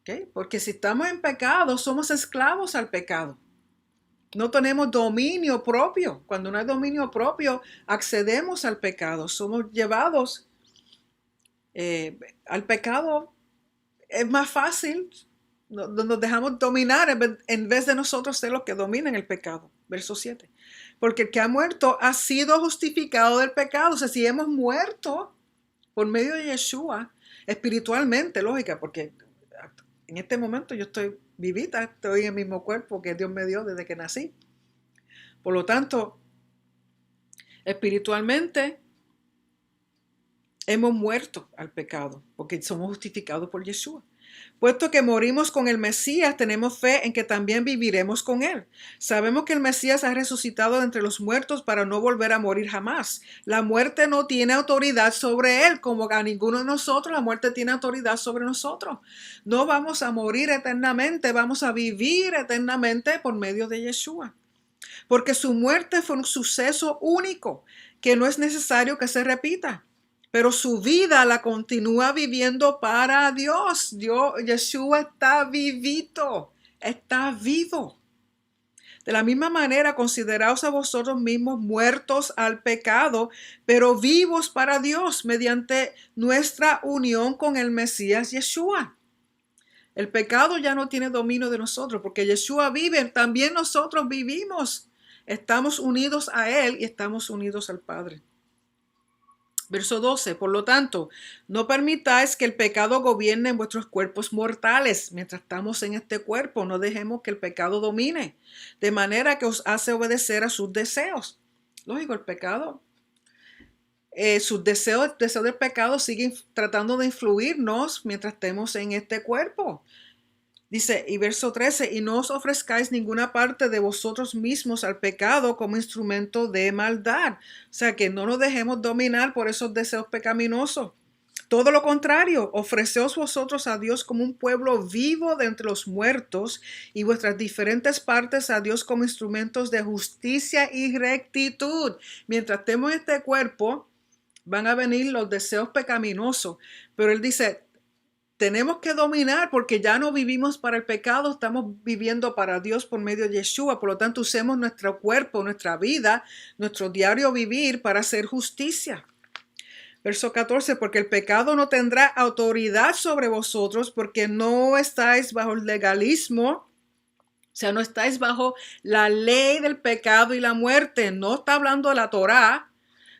¿Okay? Porque si estamos en pecado, somos esclavos al pecado. No tenemos dominio propio. Cuando no hay dominio propio, accedemos al pecado. Somos llevados al pecado. Es más fácil nos dejamos dominar en vez de nosotros ser los que dominan el pecado. Verso 7. Porque el que ha muerto ha sido justificado del pecado. O sea, si hemos muerto por medio de Yeshua, espiritualmente, lógica, porque en este momento yo estoy vivita, estoy en el mismo cuerpo que Dios me dio desde que nací. Por lo tanto, espiritualmente hemos muerto al pecado, porque somos justificados por Yeshua. Puesto que morimos con el Mesías, tenemos fe en que también viviremos con él. Sabemos que el Mesías ha resucitado de entre los muertos para no volver a morir jamás. La muerte no tiene autoridad sobre él, como a ninguno de nosotros. La muerte tiene autoridad sobre nosotros. No vamos a morir eternamente, vamos a vivir eternamente por medio de Yeshua. Porque su muerte fue un suceso único, que no es necesario que se repita. Pero su vida la continúa viviendo para Dios. Yeshua está vivito, está vivo. De la misma manera, consideraos a vosotros mismos muertos al pecado, pero vivos para Dios mediante nuestra unión con el Mesías Yeshua. El pecado ya no tiene dominio de nosotros, porque Yeshua vive, también nosotros vivimos. Estamos unidos a Él y estamos unidos al Padre. Verso 12, por lo tanto, no permitáis que el pecado gobierne en vuestros cuerpos mortales. Mientras estamos en este cuerpo, no dejemos que el pecado domine, de manera que os hace obedecer a sus deseos. Lógico, el pecado, sus deseos, el deseo del pecado siguen tratando de influirnos mientras estemos en este cuerpo. Dice, y verso 13, y no os ofrezcáis ninguna parte de vosotros mismos al pecado como instrumento de maldad. O sea, que no nos dejemos dominar por esos deseos pecaminosos. Todo lo contrario, ofreceos vosotros a Dios como un pueblo vivo de entre los muertos y vuestras diferentes partes a Dios como instrumentos de justicia y rectitud. Mientras estemos en este cuerpo, van a venir los deseos pecaminosos. Pero él dice, tenemos que dominar porque ya no vivimos para el pecado, estamos viviendo para Dios por medio de Yeshua. Por lo tanto, usemos nuestro cuerpo, nuestra vida, nuestro diario vivir para hacer justicia. Verso 14, porque el pecado no tendrá autoridad sobre vosotros porque no estáis bajo el legalismo. O sea, no estáis bajo la ley del pecado y la muerte. No está hablando de la Torá.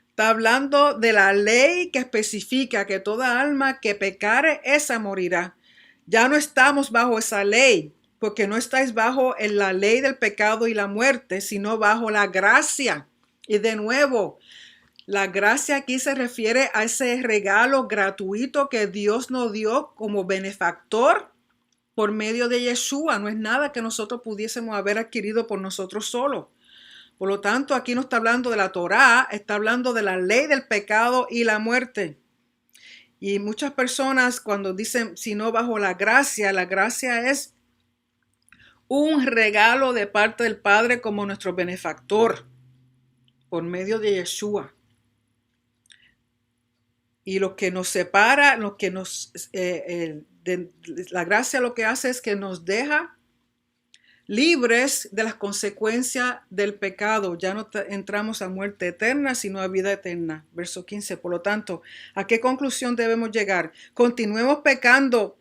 Está hablando de la ley que especifica que toda alma que pecare, esa morirá. Ya no estamos bajo esa ley, porque no estáis bajo la ley del pecado y la muerte, sino bajo la gracia. Y de nuevo, la gracia aquí se refiere a ese regalo gratuito que Dios nos dio como benefactor por medio de Yeshua. No es nada que nosotros pudiésemos haber adquirido por nosotros solos. Por lo tanto, aquí no está hablando de la Torá, está hablando de la ley del pecado y la muerte. Y muchas personas cuando dicen, si no bajo la gracia es un regalo de parte del Padre como nuestro benefactor por medio de Yeshua. Y lo que nos separa, la gracia lo que hace es que nos deja libres de las consecuencias del pecado. Ya no entramos a muerte eterna, sino a vida eterna. Verso 15. Por lo tanto, ¿a qué conclusión debemos llegar? Continuemos pecando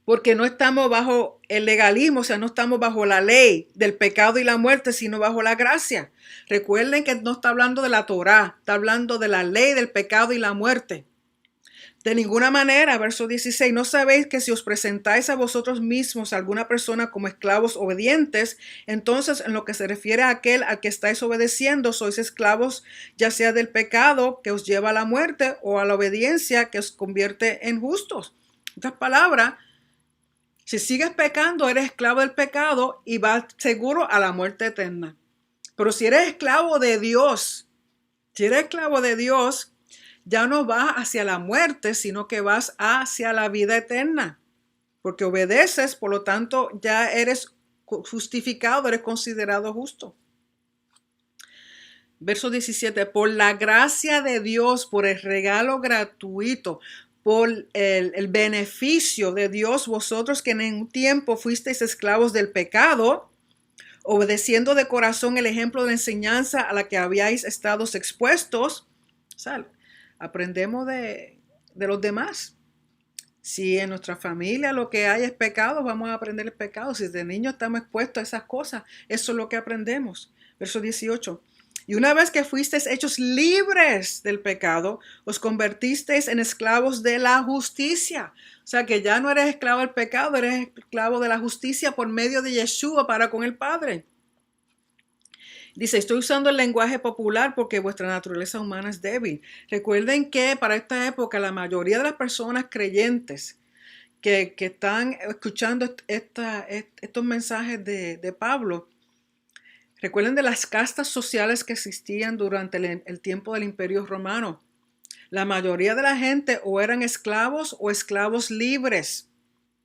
porque no estamos bajo el legalismo, o sea, no estamos bajo la ley del pecado y la muerte, sino bajo la gracia. Recuerden que no está hablando de la Torá, está hablando de la ley del pecado y la muerte. De ninguna manera, verso 16, ¿no sabéis que si os presentáis a vosotros mismos a alguna persona como esclavos obedientes, entonces en lo que se refiere a aquel al que estáis obedeciendo, sois esclavos ya sea del pecado que os lleva a la muerte o a la obediencia que os convierte en justos? En otras palabras, si sigues pecando, eres esclavo del pecado y vas seguro a la muerte eterna. Pero si eres esclavo de Dios, ya no vas hacia la muerte, sino que vas hacia la vida eterna. Porque obedeces, por lo tanto, ya eres justificado, eres considerado justo. Verso 17, por la gracia de Dios, por el regalo gratuito, por el beneficio de Dios, vosotros que en un tiempo fuisteis esclavos del pecado, obedeciendo de corazón el ejemplo de la enseñanza a la que habíais estado expuestos, aprendemos de los demás. Si en nuestra familia lo que hay es pecado, vamos a aprender el pecado. Si de niños estamos expuestos a esas cosas, eso es lo que aprendemos. Verso 18. Y una vez que fuisteis hechos libres del pecado, os convertisteis en esclavos de la justicia. O sea que ya no eres esclavo del pecado, eres esclavo de la justicia por medio de Yeshua para con el Padre. Dice, estoy usando el lenguaje popular porque vuestra naturaleza humana es débil. Recuerden que para esta época la mayoría de las personas creyentes que están escuchando estos mensajes de Pablo, recuerden de las castas sociales que existían durante el tiempo del Imperio Romano. La mayoría de la gente o eran esclavos o esclavos libres.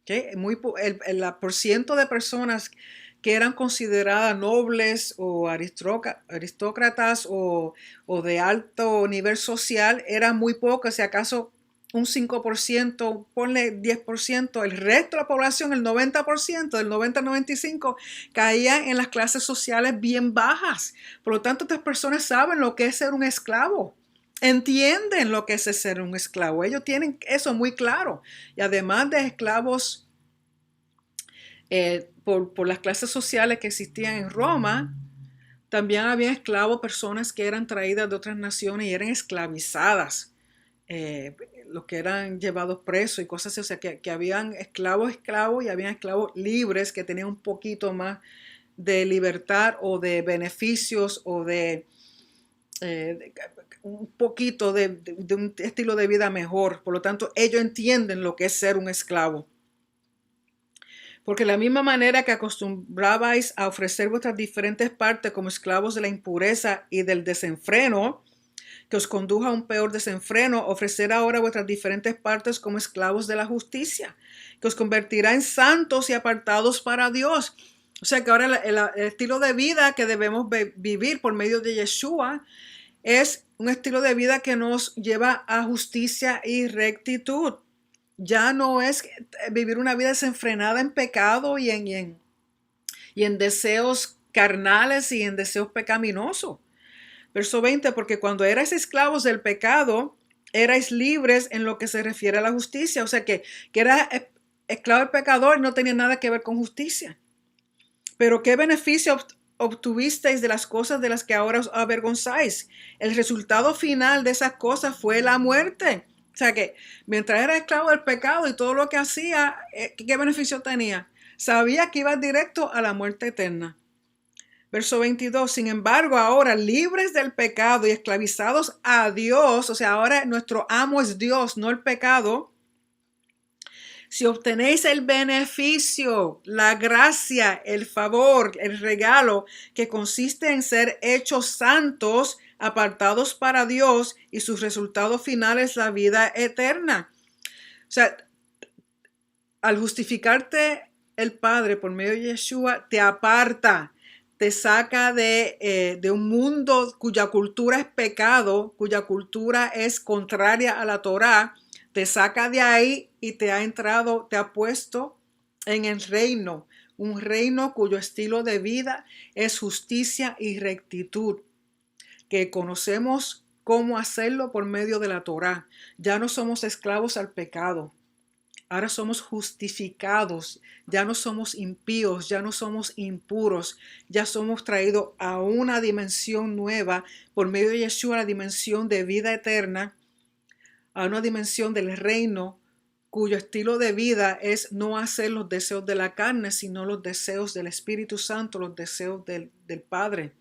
¿Okay? El porciento de personas que eran consideradas nobles o aristócratas o de alto nivel social era muy poco, si acaso un 5%, ponle 10%, el resto de la población, el 90%, del 90 al 95%, caían en las clases sociales bien bajas. Por lo tanto, estas personas saben lo que es ser un esclavo. Entienden lo que es ser un esclavo. Ellos tienen eso muy claro. Y además de esclavos por las clases sociales que existían en Roma, también había esclavos, personas que eran traídas de otras naciones y eran esclavizadas, los que eran llevados presos y cosas así. O sea, que habían esclavos y habían esclavos libres que tenían un poquito más de libertad o de beneficios o de un poquito de un estilo de vida mejor. Por lo tanto, ellos entienden lo que es ser un esclavo. Porque la misma manera que acostumbrabais a ofrecer vuestras diferentes partes como esclavos de la impureza y del desenfreno, que os condujo a un peor desenfreno, ofrecer ahora vuestras diferentes partes como esclavos de la justicia, que os convertirá en santos y apartados para Dios. O sea que ahora el estilo de vida que debemos vivir por medio de Yeshua es un estilo de vida que nos lleva a justicia y rectitud. Ya no es vivir una vida desenfrenada en pecado y en deseos carnales y en deseos pecaminosos. Verso 20, porque cuando erais esclavos del pecado, erais libres en lo que se refiere a la justicia. O sea que era esclavo del pecador no tenía nada que ver con justicia. Pero ¿qué beneficio obtuvisteis de las cosas de las que ahora os avergonzáis? El resultado final de esas cosas fue la muerte. O sea que mientras era esclavo del pecado y todo lo que hacía, ¿qué beneficio tenía? Sabía que iba directo a la muerte eterna. Verso 22, sin embargo, ahora libres del pecado y esclavizados a Dios, o sea, ahora nuestro amo es Dios, no el pecado. Si obtenéis el beneficio, la gracia, el favor, el regalo que consiste en ser hechos santos, apartados para Dios y su resultado final es la vida eterna. O sea, al justificarte el Padre por medio de Yeshua, te aparta, te saca de un mundo cuya cultura es pecado, cuya cultura es contraria a la Torá, te saca de ahí y te ha puesto en el reino, un reino cuyo estilo de vida es justicia y rectitud, que conocemos cómo hacerlo por medio de la Torá. Ya no somos esclavos al pecado. Ahora somos justificados, ya no somos impíos, ya no somos impuros, ya somos traídos a una dimensión nueva por medio de Yeshua, la dimensión de vida eterna, a una dimensión del reino cuyo estilo de vida es no hacer los deseos de la carne, sino los deseos del Espíritu Santo, los deseos del Padre.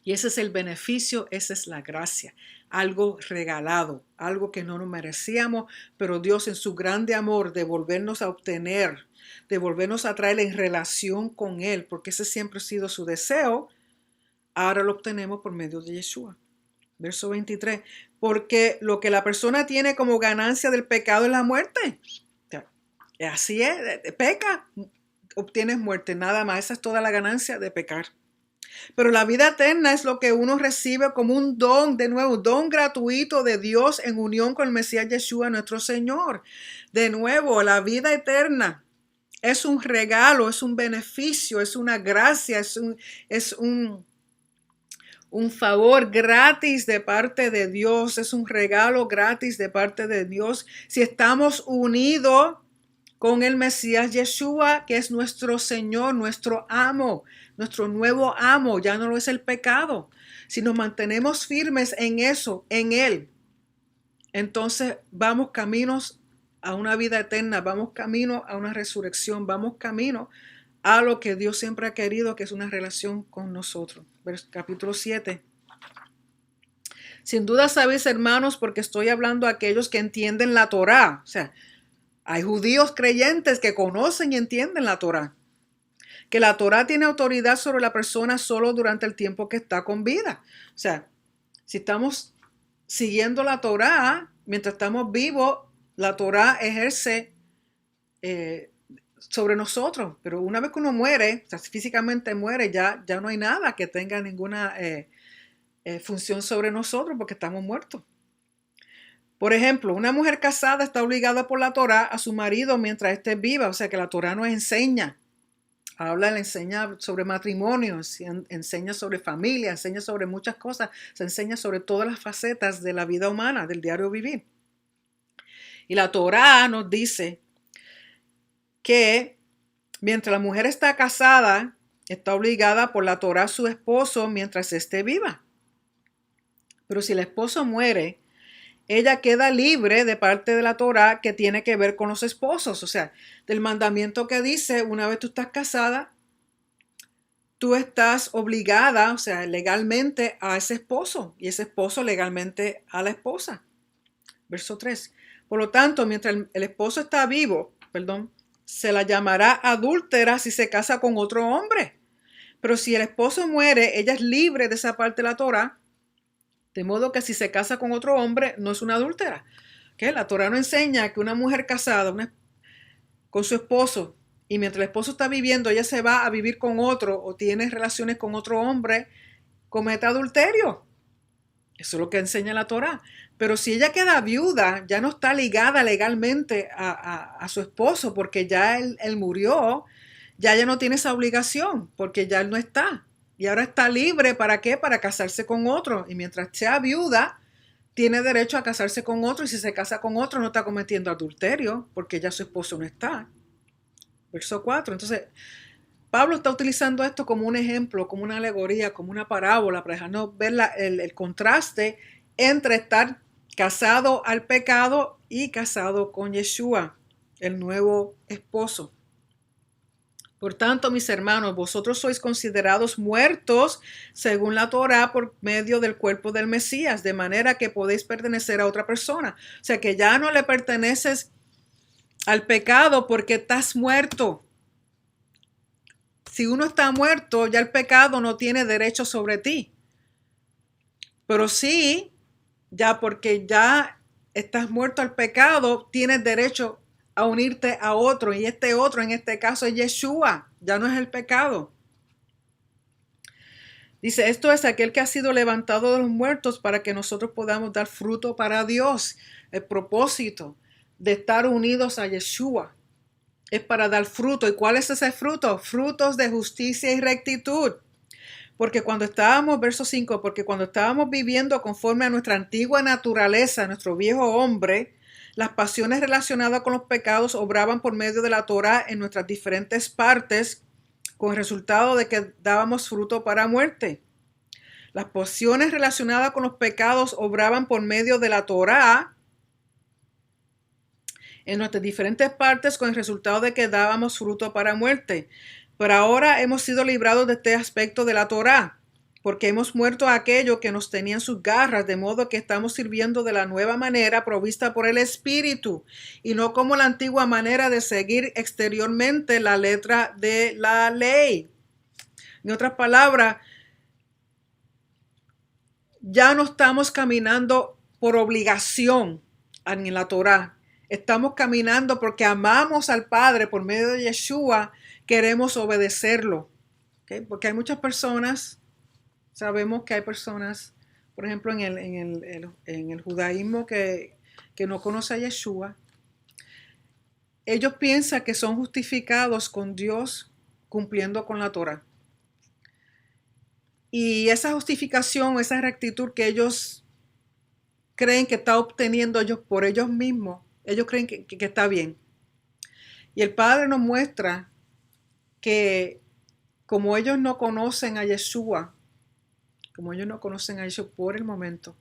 Y ese es el beneficio, esa es la gracia, algo regalado, algo que no nos merecíamos, pero Dios en su grande amor de volvernos a obtener, de volvernos a traer en relación con Él, porque ese siempre ha sido su deseo, ahora lo obtenemos por medio de Yeshua. Verso 23, porque lo que la persona tiene como ganancia del pecado es la muerte. Así es, peca, obtienes muerte, nada más, esa es toda la ganancia de pecar. Pero la vida eterna es lo que uno recibe como un don, de nuevo, un don gratuito de Dios en unión con el Mesías Yeshua, nuestro Señor. De nuevo, la vida eterna es un regalo, es un beneficio, es una gracia, es un favor gratis de parte de Dios, es un regalo gratis de parte de Dios. Si estamos unidos con el Mesías Yeshua, que es nuestro Señor, nuestro amo, nuestro nuevo amo, ya no lo es el pecado. Si nos mantenemos firmes en eso, en Él, entonces vamos caminos a una vida eterna, vamos camino a una resurrección, vamos camino a lo que Dios siempre ha querido, que es una relación con nosotros. Capítulo 7. Sin duda sabéis, hermanos, porque estoy hablando a aquellos que entienden la Torá. O sea, hay judíos creyentes que conocen y entienden la Torá. Que la Torá tiene autoridad sobre la persona solo durante el tiempo que está con vida. O sea, si estamos siguiendo la Torá, mientras estamos vivos, la Torá ejerce sobre nosotros. Pero una vez que uno muere, o sea, físicamente muere, ya no hay nada que tenga ninguna función sobre nosotros porque estamos muertos. Por ejemplo, una mujer casada está obligada por la Torá a su marido mientras esté viva, o sea que la Torá nos enseña. Le enseña sobre matrimonio, enseña sobre familia, enseña sobre muchas cosas, se enseña sobre todas las facetas de la vida humana, del diario vivir. Y la Torá nos dice que mientras la mujer está casada, está obligada por la Torá a su esposo mientras esté viva. Pero si el esposo muere, ella queda libre de parte de la Torá que tiene que ver con los esposos. O sea, del mandamiento que dice, una vez tú estás casada, tú estás obligada, o sea, legalmente a ese esposo y ese esposo legalmente a la esposa. Verso 3. Por lo tanto, mientras el esposo está vivo, se la llamará adúltera si se casa con otro hombre. Pero si el esposo muere, ella es libre de esa parte de la Torá. De modo que si se casa con otro hombre, no es una adúltera. ¿Okay? La Torá no enseña que una mujer casada con su esposo, y mientras el esposo está viviendo, ella se va a vivir con otro o tiene relaciones con otro hombre, comete adulterio. Eso es lo que enseña la Torá. Pero si ella queda viuda, ya no está ligada legalmente a su esposo porque ya él murió, ya ella no tiene esa obligación porque ya él no está. Y ahora está libre, ¿para qué? Para casarse con otro. Y mientras sea viuda, tiene derecho a casarse con otro. Y si se casa con otro, no está cometiendo adulterio, porque ya su esposo no está. Verso 4. Entonces, Pablo está utilizando esto como un ejemplo, como una alegoría, como una parábola, para dejarnos ver el contraste entre estar casado al pecado y casado con Yeshua, el nuevo esposo. Por tanto, mis hermanos, vosotros sois considerados muertos según la Torá por medio del cuerpo del Mesías, de manera que podéis pertenecer a otra persona. O sea que ya no le perteneces al pecado porque estás muerto. Si uno está muerto, ya el pecado no tiene derecho sobre ti. Pero sí, ya porque ya estás muerto al pecado, tienes derecho a unirte a otro, y este otro en este caso es Yeshua, ya no es el pecado. Dice, esto es aquel que ha sido levantado de los muertos para que nosotros podamos dar fruto para Dios. El propósito de estar unidos a Yeshua es para dar fruto. ¿Y cuál es ese fruto? Frutos de justicia y rectitud. Porque cuando estábamos, verso 5, porque cuando estábamos viviendo conforme a nuestra antigua naturaleza, nuestro viejo hombre, las pasiones relacionadas con los pecados obraban por medio de la Torá en nuestras diferentes partes, con el resultado de que dábamos fruto para muerte. Las pasiones relacionadas con los pecados obraban por medio de la Torá en nuestras diferentes partes, con el resultado de que dábamos fruto para muerte. Pero ahora hemos sido librados de este aspecto de la Torá, porque hemos muerto a aquello que nos tenía en sus garras, de modo que estamos sirviendo de la nueva manera provista por el Espíritu, y no como la antigua manera de seguir exteriormente la letra de la ley. En otras palabras, ya no estamos caminando por obligación en la Torá. Estamos caminando porque amamos al Padre por medio de Yeshua, queremos obedecerlo. ¿Okay? Porque hay muchas personas, sabemos que hay personas, por ejemplo, en el judaísmo que no conoce a Yeshua. Ellos piensan que son justificados con Dios cumpliendo con la Torá. Y esa justificación, esa rectitud que ellos creen que está obteniendo ellos por ellos mismos, ellos creen que está bien. Y el Padre nos muestra que como ellos no conocen a Yeshua, como ellos no conocen a Yeshua por el momento,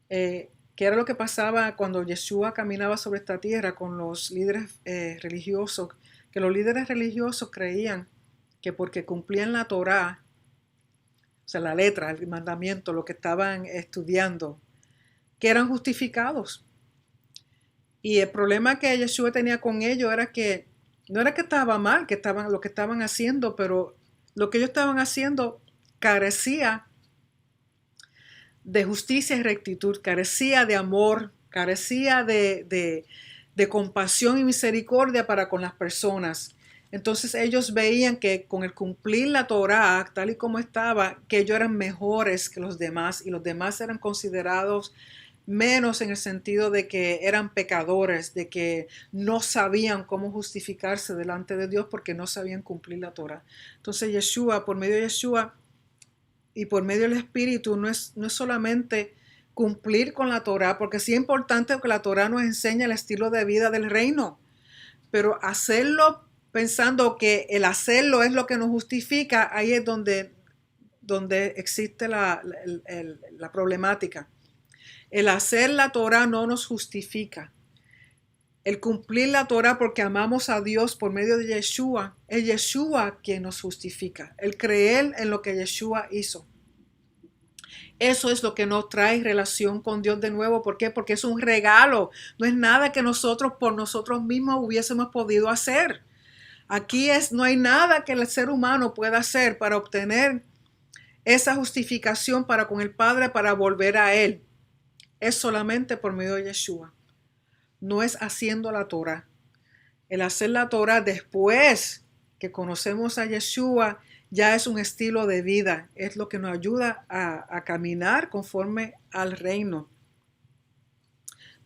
que era lo que pasaba cuando Yeshua caminaba sobre esta tierra con los líderes religiosos, que los líderes religiosos creían que porque cumplían la Torá, o sea, la letra, el mandamiento, lo que estaban estudiando, que eran justificados. Y el problema que Yeshua tenía con ellos era que no era que estaba mal lo que estaban haciendo, pero lo que ellos estaban haciendo carecía de justicia y rectitud, carecía de amor, carecía de compasión y misericordia para con las personas. Entonces ellos veían que con el cumplir la Torá, tal y como estaba, que ellos eran mejores que los demás y los demás eran considerados menos en el sentido de que eran pecadores, de que no sabían cómo justificarse delante de Dios porque no sabían cumplir la Torá. Entonces Yeshua, por medio de Yeshua y por medio del Espíritu, no es solamente cumplir con la Torá, porque sí es importante que la Torá nos enseña el estilo de vida del reino, pero hacerlo pensando que el hacerlo es lo que nos justifica, ahí es donde existe la problemática. El hacer la Torá no nos justifica. El cumplir la Torá porque amamos a Dios por medio de Yeshua, es Yeshua quien nos justifica. El creer en lo que Yeshua hizo. Eso es lo que nos trae relación con Dios de nuevo. ¿Por qué? Porque es un regalo. No es nada que nosotros por nosotros mismos hubiésemos podido hacer. Aquí no hay nada que el ser humano pueda hacer para obtener esa justificación para con el Padre, para volver a Él. Es solamente por medio de Yeshua. No es haciendo la Torah. El hacer la Torah después que conocemos a Yeshua ya es un estilo de vida. Es lo que nos ayuda a caminar conforme al reino.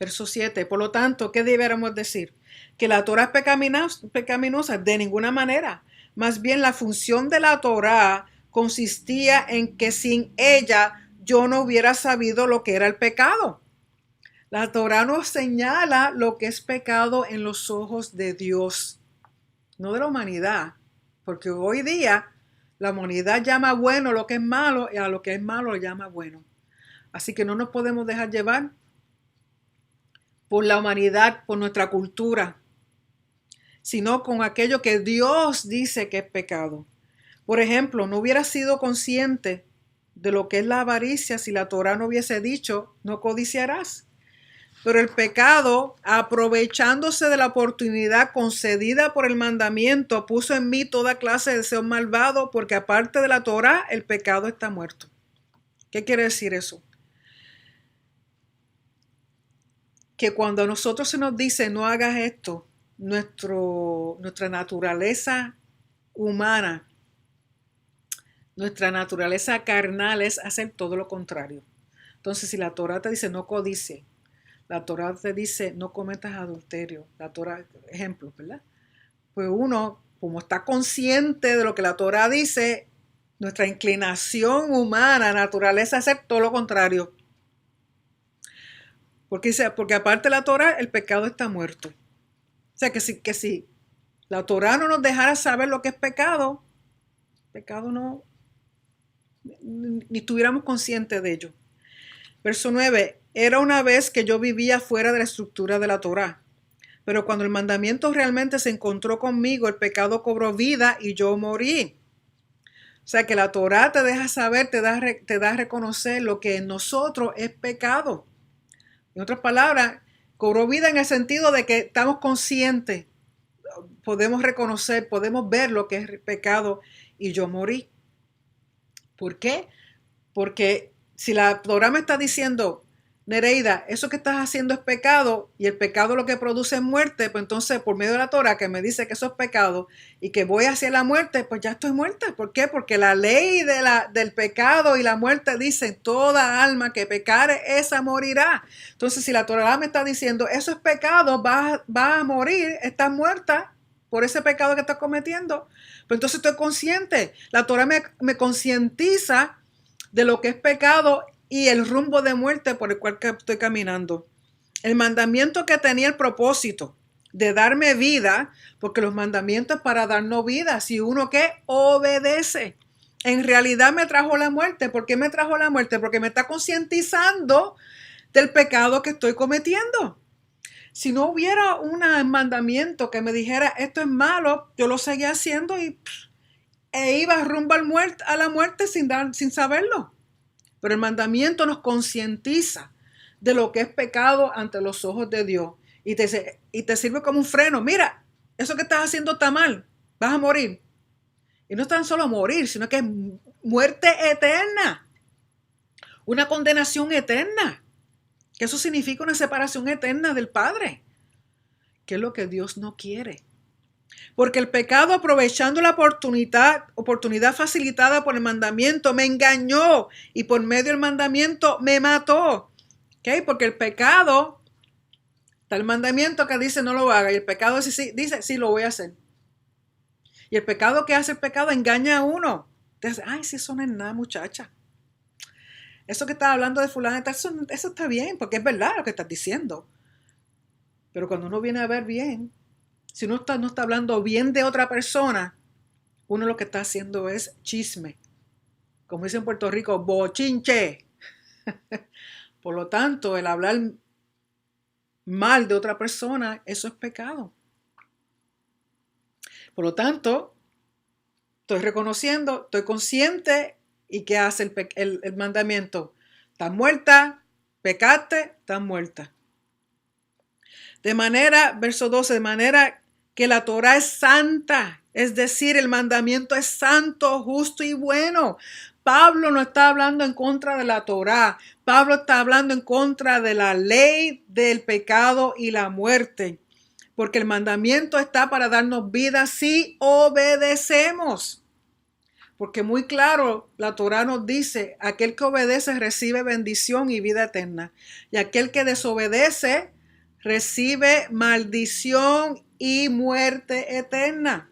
Verso 7. Por lo tanto, ¿qué deberíamos decir? Que la Torah es pecaminosa de ninguna manera. Más bien la función de la Torah consistía en que sin ella yo no hubiera sabido lo que era el pecado. La Torá nos señala lo que es pecado en los ojos de Dios, no de la humanidad, porque hoy día la humanidad llama bueno lo que es malo y a lo que es malo lo llama bueno. Así que no nos podemos dejar llevar por la humanidad, por nuestra cultura, sino con aquello que Dios dice que es pecado. Por ejemplo, no hubiera sido consciente de lo que es la avaricia si la Torá no hubiese dicho, no codiciarás. Pero el pecado, aprovechándose de la oportunidad concedida por el mandamiento, puso en mí toda clase de deseos malvados, porque aparte de la Torá, el pecado está muerto. ¿Qué quiere decir eso? Que cuando a nosotros se nos dice no hagas esto, nuestra naturaleza humana, nuestra naturaleza carnal es hacer todo lo contrario. Entonces, si la Torá te dice no codicie, la Torá te dice no cometas adulterio, la Torá, ejemplo, ¿verdad? Pues uno, como está consciente de lo que la Torá dice, nuestra inclinación humana, naturaleza, es hacer todo lo contrario. Porque aparte de la Torá, el pecado está muerto. O sea que si la Torá no nos dejara saber lo que es pecado no, ni estuviéramos conscientes de ello. Verso 9, era una vez que yo vivía fuera de la estructura de la Torá, pero cuando el mandamiento realmente se encontró conmigo, el pecado cobró vida y yo morí. O sea que la Torá te deja saber, te da a reconocer lo que en nosotros es pecado. En otras palabras, cobró vida en el sentido de que estamos conscientes, podemos reconocer, podemos ver lo que es pecado y yo morí. ¿Por qué? Porque si la Torá me está diciendo, Nereida, eso que estás haciendo es pecado y el pecado lo que produce es muerte, pues entonces por medio de la Torá que me dice que eso es pecado y que voy hacia la muerte, pues ya estoy muerta. ¿Por qué? Porque la ley del pecado y la muerte dice, toda alma que pecare, esa morirá. Entonces si la Torá me está diciendo, eso es pecado, vas a morir, estás muerta, por ese pecado que estoy cometiendo, pero entonces estoy consciente. La Torah me concientiza de lo que es pecado y el rumbo de muerte por el cual estoy caminando. El mandamiento que tenía el propósito de darme vida, porque los mandamientos es para darnos vida, si uno que obedece. En realidad me trajo la muerte. ¿Por qué me trajo la muerte? Porque me está concientizando del pecado que estoy cometiendo. Si no hubiera un mandamiento que me dijera esto es malo, yo lo seguía haciendo e iba rumbo a la muerte sin saberlo. Pero el mandamiento nos concientiza de lo que es pecado ante los ojos de Dios y te sirve como un freno. Mira, eso que estás haciendo está mal, vas a morir. Y no es tan solo morir, sino que es muerte eterna, una condenación eterna. Que eso significa una separación eterna del Padre, que es lo que Dios no quiere. Porque el pecado, aprovechando la oportunidad facilitada por el mandamiento, me engañó y por medio del mandamiento me mató. ¿Okay? Porque el pecado, está el mandamiento que dice no lo haga y el pecado dice sí lo voy a hacer. Y el pecado que hace el pecado engaña a uno. Entonces, ay, si eso no es nada, muchacha. Eso que estás hablando de fulano, eso está bien, porque es verdad lo que estás diciendo. Pero cuando uno viene a ver bien, si uno no está hablando bien de otra persona, uno lo que está haciendo es chisme. Como dice en Puerto Rico, bochinche. Por lo tanto, el hablar mal de otra persona, eso es pecado. Por lo tanto, estoy reconociendo, estoy consciente. ¿Y qué hace el mandamiento? Estás muerta, pecaste, estás muerta. De manera, verso 12, de manera que la Torah es santa, es decir, el mandamiento es santo, justo y bueno. Pablo no está hablando en contra de la Torah, Pablo está hablando en contra de la ley del pecado y la muerte, porque el mandamiento está para darnos vida si obedecemos. Porque muy claro, la Torah nos dice, aquel que obedece recibe bendición y vida eterna. Y aquel que desobedece recibe maldición y muerte eterna.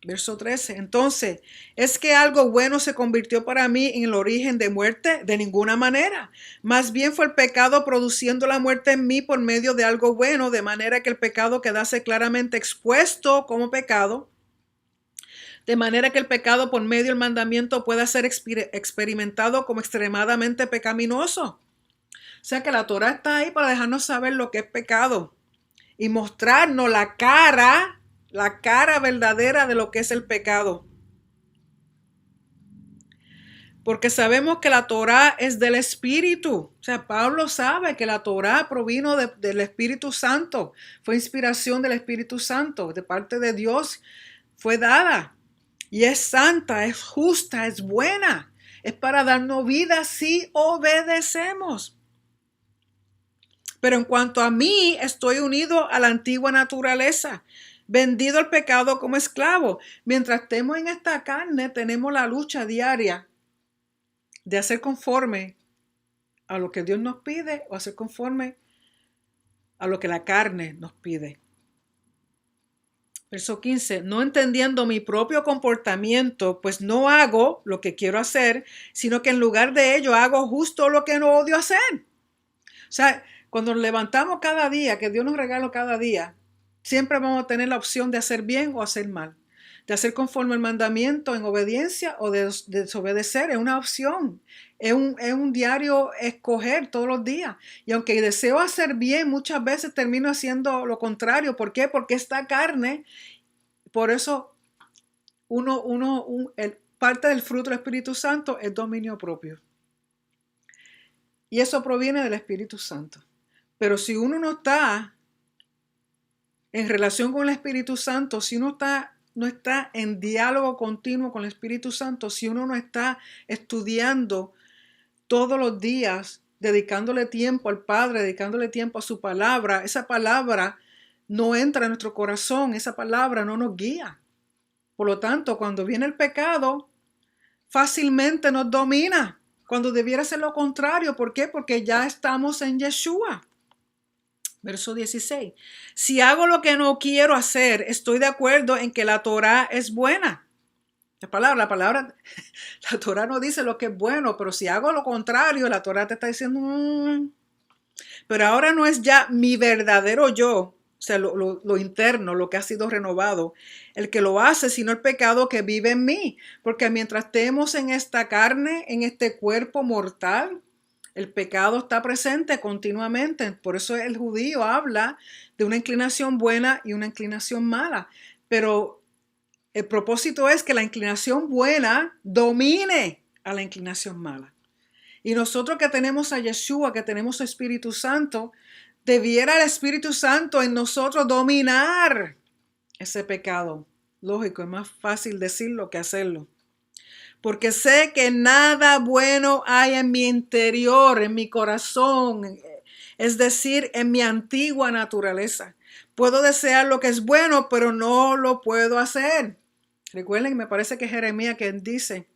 Verso 13. Entonces, ¿es que algo bueno se convirtió para mí en el origen de muerte? De ninguna manera. Más bien fue el pecado produciendo la muerte en mí por medio de algo bueno, de manera que el pecado quedase claramente expuesto como pecado. De manera que el pecado por medio del mandamiento pueda ser experimentado como extremadamente pecaminoso. O sea que la Torah está ahí para dejarnos saber lo que es pecado y mostrarnos la cara verdadera de lo que es el pecado. Porque sabemos que la Torah es del Espíritu. O sea, Pablo sabe que la Torah provino del Espíritu Santo. Fue inspiración del Espíritu Santo. De parte de Dios fue dada. Y es santa, es justa, es buena. Es para darnos vida si obedecemos. Pero en cuanto a mí, estoy unido a la antigua naturaleza, vendido al pecado como esclavo. Mientras estemos en esta carne, tenemos la lucha diaria de hacer conforme a lo que Dios nos pide o hacer conforme a lo que la carne nos pide. Verso 15, no entendiendo mi propio comportamiento, pues no hago lo que quiero hacer, sino que en lugar de ello hago justo lo que no odio hacer. O sea, cuando nos levantamos cada día, que Dios nos regala cada día, siempre vamos a tener la opción de hacer bien o hacer mal. De hacer conforme al mandamiento en obediencia o de desobedecer, es una opción. Es un diario escoger todos los días. Y aunque deseo hacer bien, muchas veces termino haciendo lo contrario. ¿Por qué? Porque esta carne, por eso parte del fruto del Espíritu Santo es dominio propio. Y eso proviene del Espíritu Santo. Pero si uno no está en relación con el Espíritu Santo, si uno no está en diálogo continuo con el Espíritu Santo, si uno no está estudiando todos los días, dedicándole tiempo al Padre, dedicándole tiempo a su palabra, esa palabra no entra en nuestro corazón, esa palabra no nos guía. Por lo tanto, cuando viene el pecado, fácilmente nos domina, cuando debiera ser lo contrario. ¿Por qué? Porque ya estamos en Yeshua. Verso 16. Si hago lo que no quiero hacer, estoy de acuerdo en que la Torá es buena. La Torá no dice lo que es bueno, pero si hago lo contrario, la Torá te está diciendo, pero ahora no es ya mi verdadero yo, o sea, lo interno, lo que ha sido renovado, el que lo hace, sino el pecado que vive en mí. Porque mientras estemos en esta carne, en este cuerpo mortal, el pecado está presente continuamente. Por eso el judío habla de una inclinación buena y una inclinación mala. Pero el propósito es que la inclinación buena domine a la inclinación mala. Y nosotros que tenemos a Yeshua, que tenemos al Espíritu Santo, debiera el Espíritu Santo en nosotros dominar ese pecado. Lógico, es más fácil decirlo que hacerlo. Porque sé que nada bueno hay en mi interior, en mi corazón, es decir, en mi antigua naturaleza. Puedo desear lo que es bueno, pero no lo puedo hacer. Recuerden, me parece que es Jeremías quien dice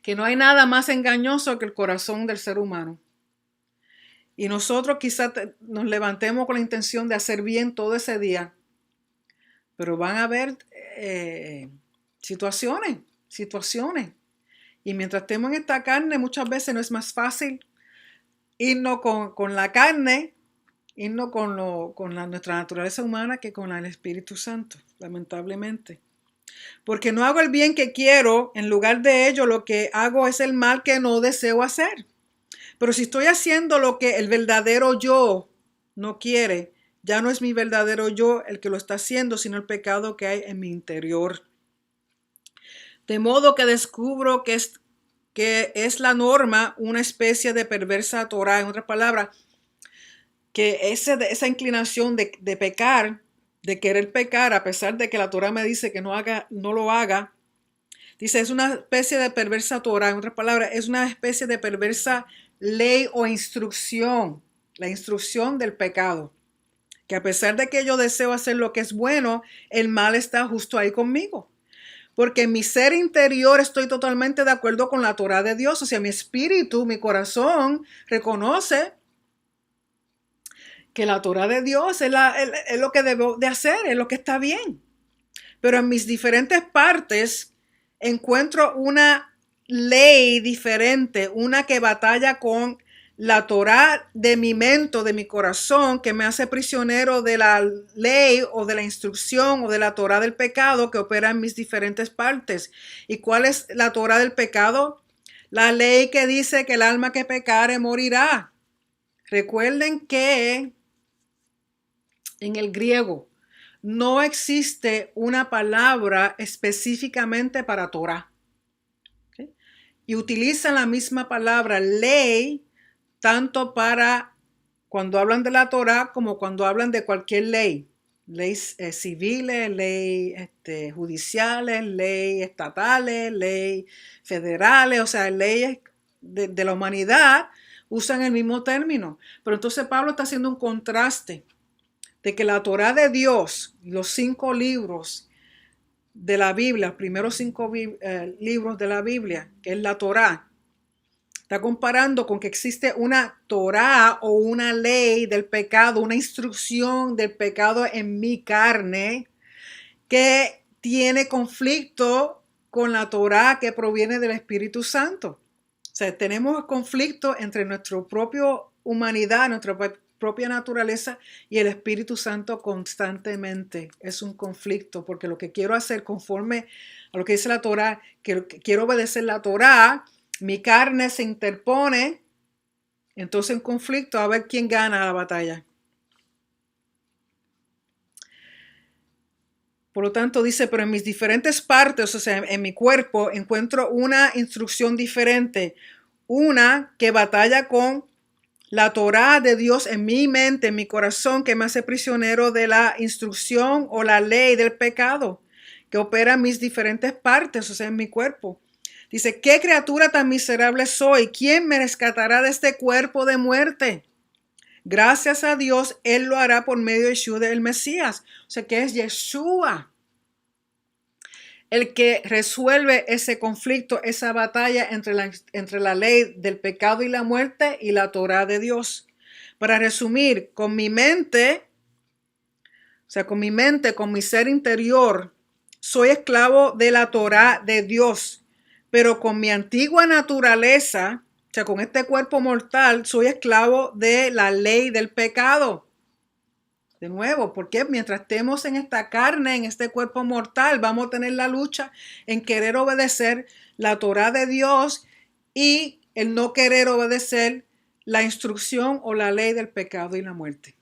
que no hay nada más engañoso que el corazón del ser humano. Y nosotros quizás nos levantemos con la intención de hacer bien todo ese día, pero van a haber situaciones. Y mientras estemos en esta carne, muchas veces no es más fácil irnos con la carne, irnos con nuestra naturaleza humana que con el Espíritu Santo, lamentablemente. Porque no hago el bien que quiero, en lugar de ello lo que hago es el mal que no deseo hacer. Pero si estoy haciendo lo que el verdadero yo no quiere, ya no es mi verdadero yo el que lo está haciendo, sino el pecado que hay en mi interior. De modo que descubro que es la norma una especie de perversa Torah. En otras palabras, que esa inclinación de pecar, de querer pecar, a pesar de que la Torah me dice que no lo haga, dice, es una especie de perversa Torah. En otras palabras, es una especie de perversa ley o instrucción, la instrucción del pecado. Que a pesar de que yo deseo hacer lo que es bueno, el mal está justo ahí conmigo. Porque en mi ser interior estoy totalmente de acuerdo con la Torah de Dios. O sea, mi espíritu, mi corazón reconoce que la Torah de Dios es lo que debo de hacer, es lo que está bien. Pero en mis diferentes partes encuentro una ley diferente, una que batalla con la Torah de mi mente, de mi corazón, que me hace prisionero de la ley o de la instrucción o de la Torah del pecado que opera en mis diferentes partes. ¿Y cuál es la Torah del pecado? La ley que dice que el alma que pecare morirá. Recuerden que en el griego no existe una palabra específicamente para Torah. ¿Okay? Y utilizan la misma palabra ley tanto para cuando hablan de la Torah como cuando hablan de cualquier ley. Leyes civiles, leyes judiciales, leyes estatales, leyes federales, o sea, leyes de la humanidad usan el mismo término. Pero entonces Pablo está haciendo un contraste de que la Torah de Dios, los 5 libros de la Biblia, los primeros 5 libros de la Biblia, que es la Torah, está comparando con que existe una Torah o una ley del pecado, una instrucción del pecado en mi carne que tiene conflicto con la Torah que proviene del Espíritu Santo. O sea, tenemos conflicto entre nuestra propia humanidad, nuestra propia naturaleza y el Espíritu Santo constantemente. Es un conflicto porque lo que quiero hacer conforme a lo que dice la Torah, que quiero obedecer la Torah, mi carne se interpone, entonces en conflicto a ver quién gana la batalla. Por lo tanto dice, pero en mis diferentes partes, o sea, en mi cuerpo, encuentro una instrucción diferente, una que batalla con la Torah de Dios en mi mente, en mi corazón, que me hace prisionero de la instrucción o la ley del pecado, que opera en mis diferentes partes, o sea, en mi cuerpo. Dice, ¿qué criatura tan miserable soy? ¿Quién me rescatará de este cuerpo de muerte? Gracias a Dios, Él lo hará por medio de Yeshua el Mesías. O sea, que es Yeshua el que resuelve ese conflicto, esa batalla entre la ley del pecado y la muerte y la Torah de Dios. Para resumir, con mi mente, con mi ser interior, soy esclavo de la Torá de Dios, pero con mi antigua naturaleza, o sea, con este cuerpo mortal, soy esclavo de la ley del pecado. De nuevo, porque mientras estemos en esta carne, en este cuerpo mortal, vamos a tener la lucha en querer obedecer la Torá de Dios y el no querer obedecer la instrucción o la ley del pecado y la muerte.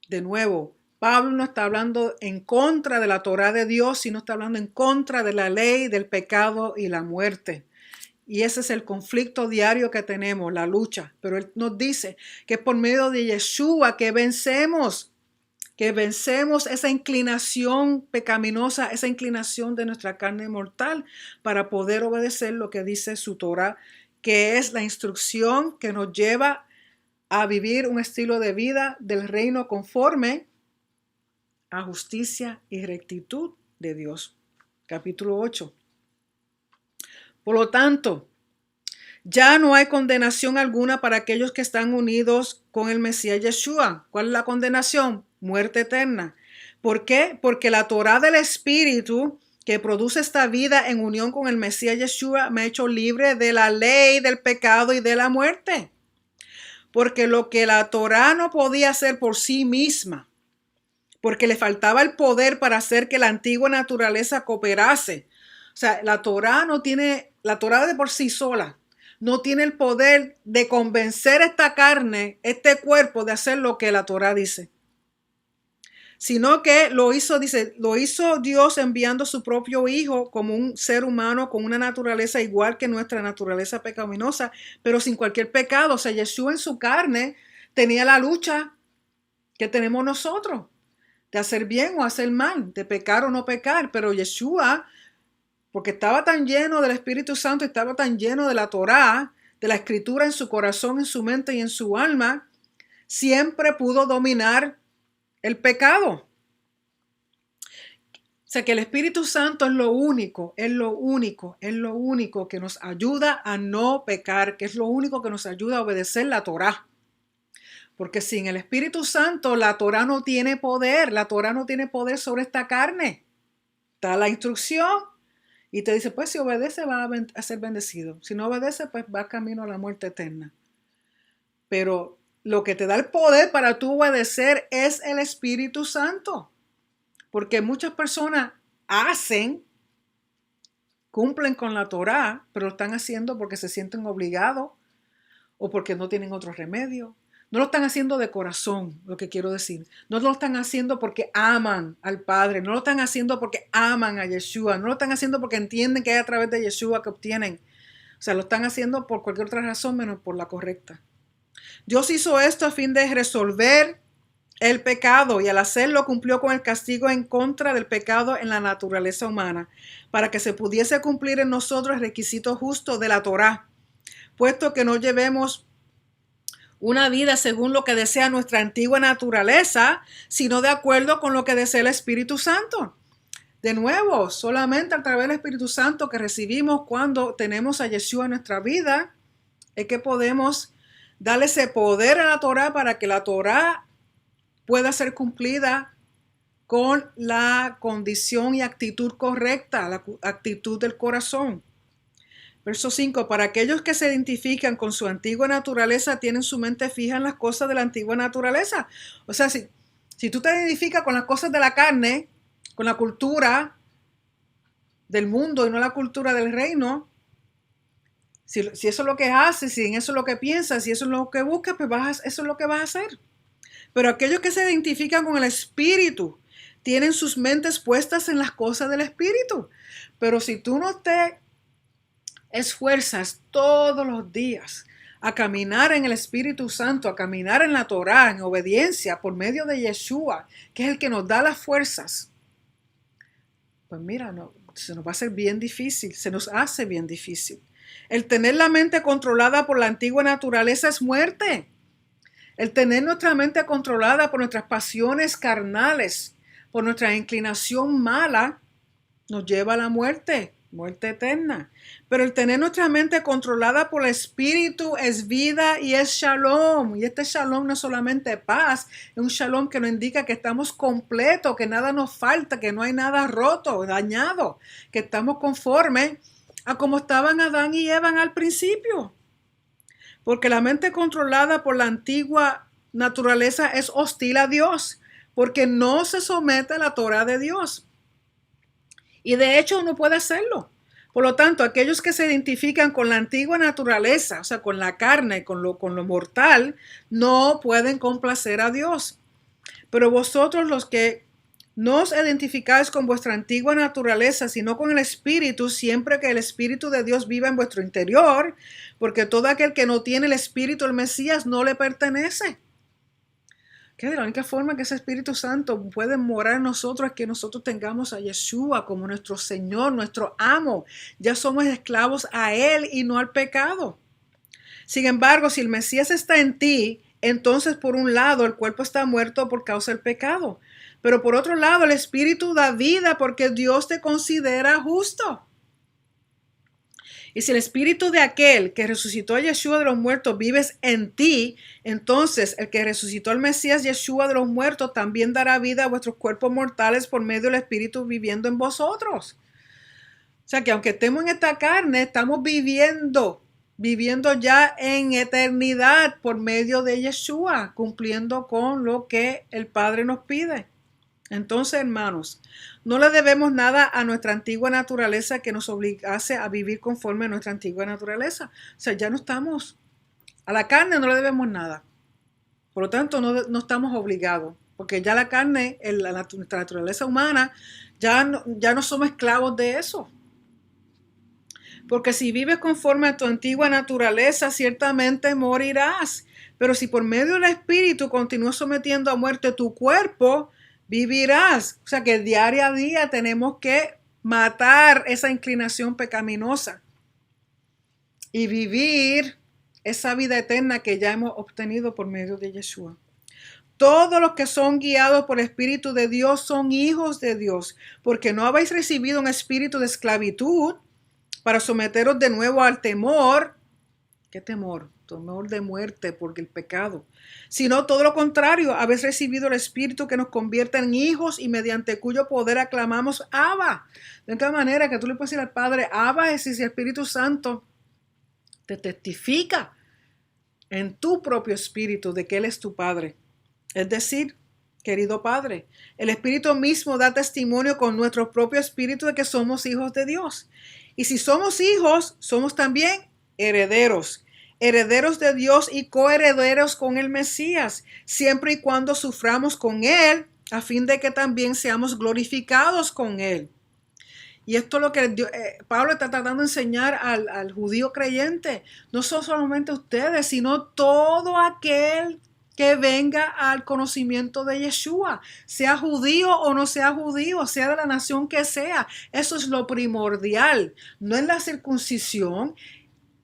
De nuevo, Pablo no está hablando en contra de la Torá de Dios, sino está hablando en contra de la ley del pecado y la muerte. Y ese es el conflicto diario que tenemos, la lucha. Pero él nos dice que es por medio de Yeshua que vencemos esa inclinación pecaminosa, esa inclinación de nuestra carne mortal para poder obedecer lo que dice su Torah, que es la instrucción que nos lleva a vivir un estilo de vida del reino conforme a justicia y rectitud de Dios. Capítulo 8. Por lo tanto, ya no hay condenación alguna para aquellos que están unidos con el Mesías Yeshua. ¿Cuál es la condenación? Muerte eterna. ¿Por qué? Porque la Torá del Espíritu que produce esta vida en unión con el Mesías Yeshua me ha hecho libre de la ley, del pecado y de la muerte. Porque lo que la Torá no podía hacer por sí misma, porque le faltaba el poder para hacer que la antigua naturaleza cooperase. O sea, la Torá de por sí sola no tiene el poder de convencer esta carne, este cuerpo, de hacer lo que la Torá dice. Sino que lo hizo Dios enviando a su propio Hijo como un ser humano con una naturaleza igual que nuestra naturaleza pecaminosa, pero sin cualquier pecado. O sea, Yeshua en su carne tenía la lucha que tenemos nosotros, de hacer bien o hacer mal, de pecar o no pecar, pero Yeshua, porque estaba tan lleno del Espíritu Santo, estaba tan lleno de la Torá, de la Escritura en su corazón, en su mente y en su alma, siempre pudo dominar el pecado. O sea que el Espíritu Santo es lo único que nos ayuda a no pecar, que es lo único que nos ayuda a obedecer la Torá. Porque sin el Espíritu Santo la Torá no tiene poder, sobre esta carne. Está la instrucción y te dice, pues si obedece va a ser bendecido. Si no obedece, pues va camino a la muerte eterna. Pero lo que te da el poder para tú obedecer es el Espíritu Santo. Porque muchas personas cumplen con la Torá, pero lo están haciendo porque se sienten obligados o porque no tienen otro remedio. No lo están haciendo de corazón, lo que quiero decir. No lo están haciendo porque aman al Padre. No lo están haciendo porque aman a Yeshua. No lo están haciendo porque entienden que es a través de Yeshua que obtienen. O sea, lo están haciendo por cualquier otra razón menos por la correcta. Dios hizo esto a fin de resolver el pecado y al hacerlo cumplió con el castigo en contra del pecado en la naturaleza humana, para que se pudiese cumplir en nosotros el requisito justo de la Torá, puesto que no llevemos una vida según lo que desea nuestra antigua naturaleza, sino de acuerdo con lo que desea el Espíritu Santo. De nuevo, solamente a través del Espíritu Santo que recibimos cuando tenemos a Yeshua en nuestra vida, es que podemos darle ese poder a la Torá para que la Torá pueda ser cumplida con la condición y actitud correcta, la actitud del corazón. Verso 5, para aquellos que se identifican con su antigua naturaleza, tienen su mente fija en las cosas de la antigua naturaleza. O sea, si tú te identificas con las cosas de la carne, con la cultura del mundo y no la cultura del reino, si eso es lo que haces, si en eso es lo que piensas, si eso es lo que buscas, pues eso es lo que vas a hacer. Pero aquellos que se identifican con el Espíritu, tienen sus mentes puestas en las cosas del Espíritu. Pero si tú no te esfuerzas todos los días a caminar en el Espíritu Santo, a caminar en la Torá, en obediencia por medio de Yeshua, que es el que nos da las fuerzas, pues mira, se nos va a hacer bien difícil, se nos hace bien difícil. El tener la mente controlada por la antigua naturaleza es muerte. El tener nuestra mente controlada por nuestras pasiones carnales, por nuestra inclinación mala, nos lleva a la muerte. muerte eterna. Pero el tener nuestra mente controlada por el Espíritu es vida y es shalom. Y este shalom no es solamente paz, es un shalom que nos indica que estamos completos, que nada nos falta, que no hay nada roto, dañado, que estamos conformes a como estaban Adán y Eva al principio. Porque la mente controlada por la antigua naturaleza es hostil a Dios, porque no se somete a la Torah de Dios. Y de hecho no puede hacerlo. Por lo tanto, aquellos que se identifican con la antigua naturaleza, o sea, con la carne, con lo mortal, no pueden complacer a Dios. Pero vosotros los que no os identificáis con vuestra antigua naturaleza, sino con el Espíritu, siempre que el Espíritu de Dios viva en vuestro interior, porque todo aquel que no tiene el Espíritu del Mesías no le pertenece. Que la única forma que ese Espíritu Santo puede morar en nosotros es que nosotros tengamos a Yeshua como nuestro Señor, nuestro amo. Ya somos esclavos a Él y no al pecado. Sin embargo, si el Mesías está en ti, entonces por un lado el cuerpo está muerto por causa del pecado. Pero por otro lado el Espíritu da vida porque Dios te considera justo. Y si el espíritu de aquel que resucitó a Yeshua de los muertos vives en ti, entonces el que resucitó al Mesías Yeshua de los muertos también dará vida a vuestros cuerpos mortales por medio del espíritu viviendo en vosotros. O sea que aunque estemos en esta carne, estamos viviendo ya en eternidad por medio de Yeshua, cumpliendo con lo que el Padre nos pide. Entonces, hermanos, no le debemos nada a nuestra antigua naturaleza que nos obligase a vivir conforme a nuestra antigua naturaleza. O sea, ya no estamos, a la carne no le debemos nada. Por lo tanto, no estamos obligados, porque ya la carne, nuestra naturaleza humana, ya no somos esclavos de eso. Porque si vives conforme a tu antigua naturaleza, ciertamente morirás. Pero si por medio del Espíritu continúas sometiendo a muerte tu cuerpo, vivirás. O sea que día a día tenemos que matar esa inclinación pecaminosa y vivir esa vida eterna que ya hemos obtenido por medio de Yeshua. Todos los que son guiados por el Espíritu de Dios son hijos de Dios, porque no habéis recibido un espíritu de esclavitud para someteros de nuevo al temor. ¿Qué temor? Temor de muerte por el pecado. Sino todo lo contrario, habéis recibido el Espíritu que nos convierte en hijos y mediante cuyo poder aclamamos Abba. De tal manera que tú le puedes decir al Padre, Abba, es ese Espíritu Santo te testifica en tu propio espíritu de que Él es tu Padre. Es decir, querido Padre, el Espíritu mismo da testimonio con nuestro propio espíritu de que somos hijos de Dios. Y si somos hijos, somos también herederos. Herederos de Dios y coherederos con el Mesías, siempre y cuando suframos con Él, a fin de que también seamos glorificados con Él. Y esto es lo que Pablo está tratando de enseñar al judío creyente. No son solamente ustedes, sino todo aquel que venga al conocimiento de Yeshua, sea judío o no sea judío, sea de la nación que sea. Eso es lo primordial. No es la circuncisión.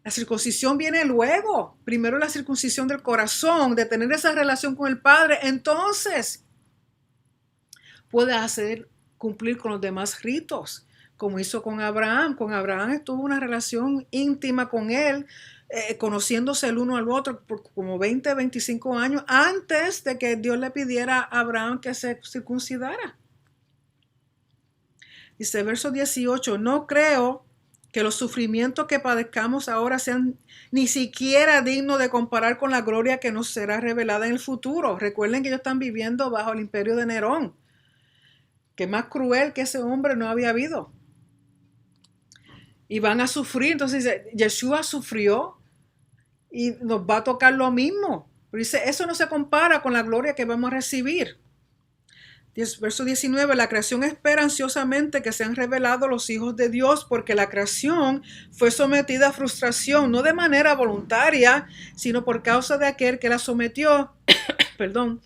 La circuncisión viene luego. Primero la circuncisión del corazón, de tener esa relación con el Padre. Entonces, puedes cumplir con los demás ritos, como hizo con Abraham. Con Abraham tuvo una relación íntima con él, conociéndose el uno al otro por como 20, 25 años antes de que Dios le pidiera a Abraham que se circuncidara. Dice verso 18, no creo que los sufrimientos que padezcamos ahora sean ni siquiera dignos de comparar con la gloria que nos será revelada en el futuro. Recuerden que ellos están viviendo bajo el imperio de Nerón, que más cruel que ese hombre no había habido. Y van a sufrir. Entonces dice, Yeshua sufrió y nos va a tocar lo mismo. Pero dice, eso no se compara con la gloria que vamos a recibir. Verso 19, la creación espera ansiosamente que sean revelados los hijos de Dios, porque la creación fue sometida a frustración, no de manera voluntaria, sino por causa de aquel que la sometió, perdón,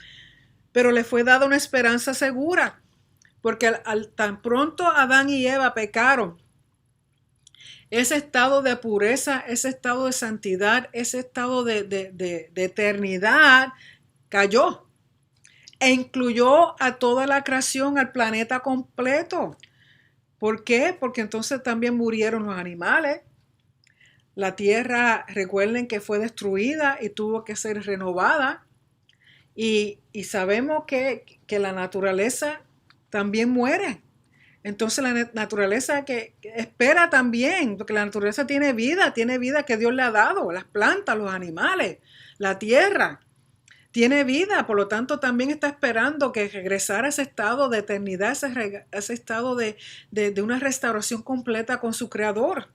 pero le fue dada una esperanza segura, porque tan pronto Adán y Eva pecaron, ese estado de pureza, ese estado de santidad, ese estado de eternidad cayó. E incluyó a toda la creación, al planeta completo. ¿Por qué? Porque entonces también murieron los animales. La tierra, recuerden que fue destruida y tuvo que ser renovada. Y sabemos que la naturaleza también muere. Entonces la naturaleza que espera también, porque la naturaleza tiene vida que Dios le ha dado, las plantas, los animales, la tierra, tiene vida, por lo tanto también está esperando que regresara a ese estado de eternidad, ese estado de una restauración completa con su creador.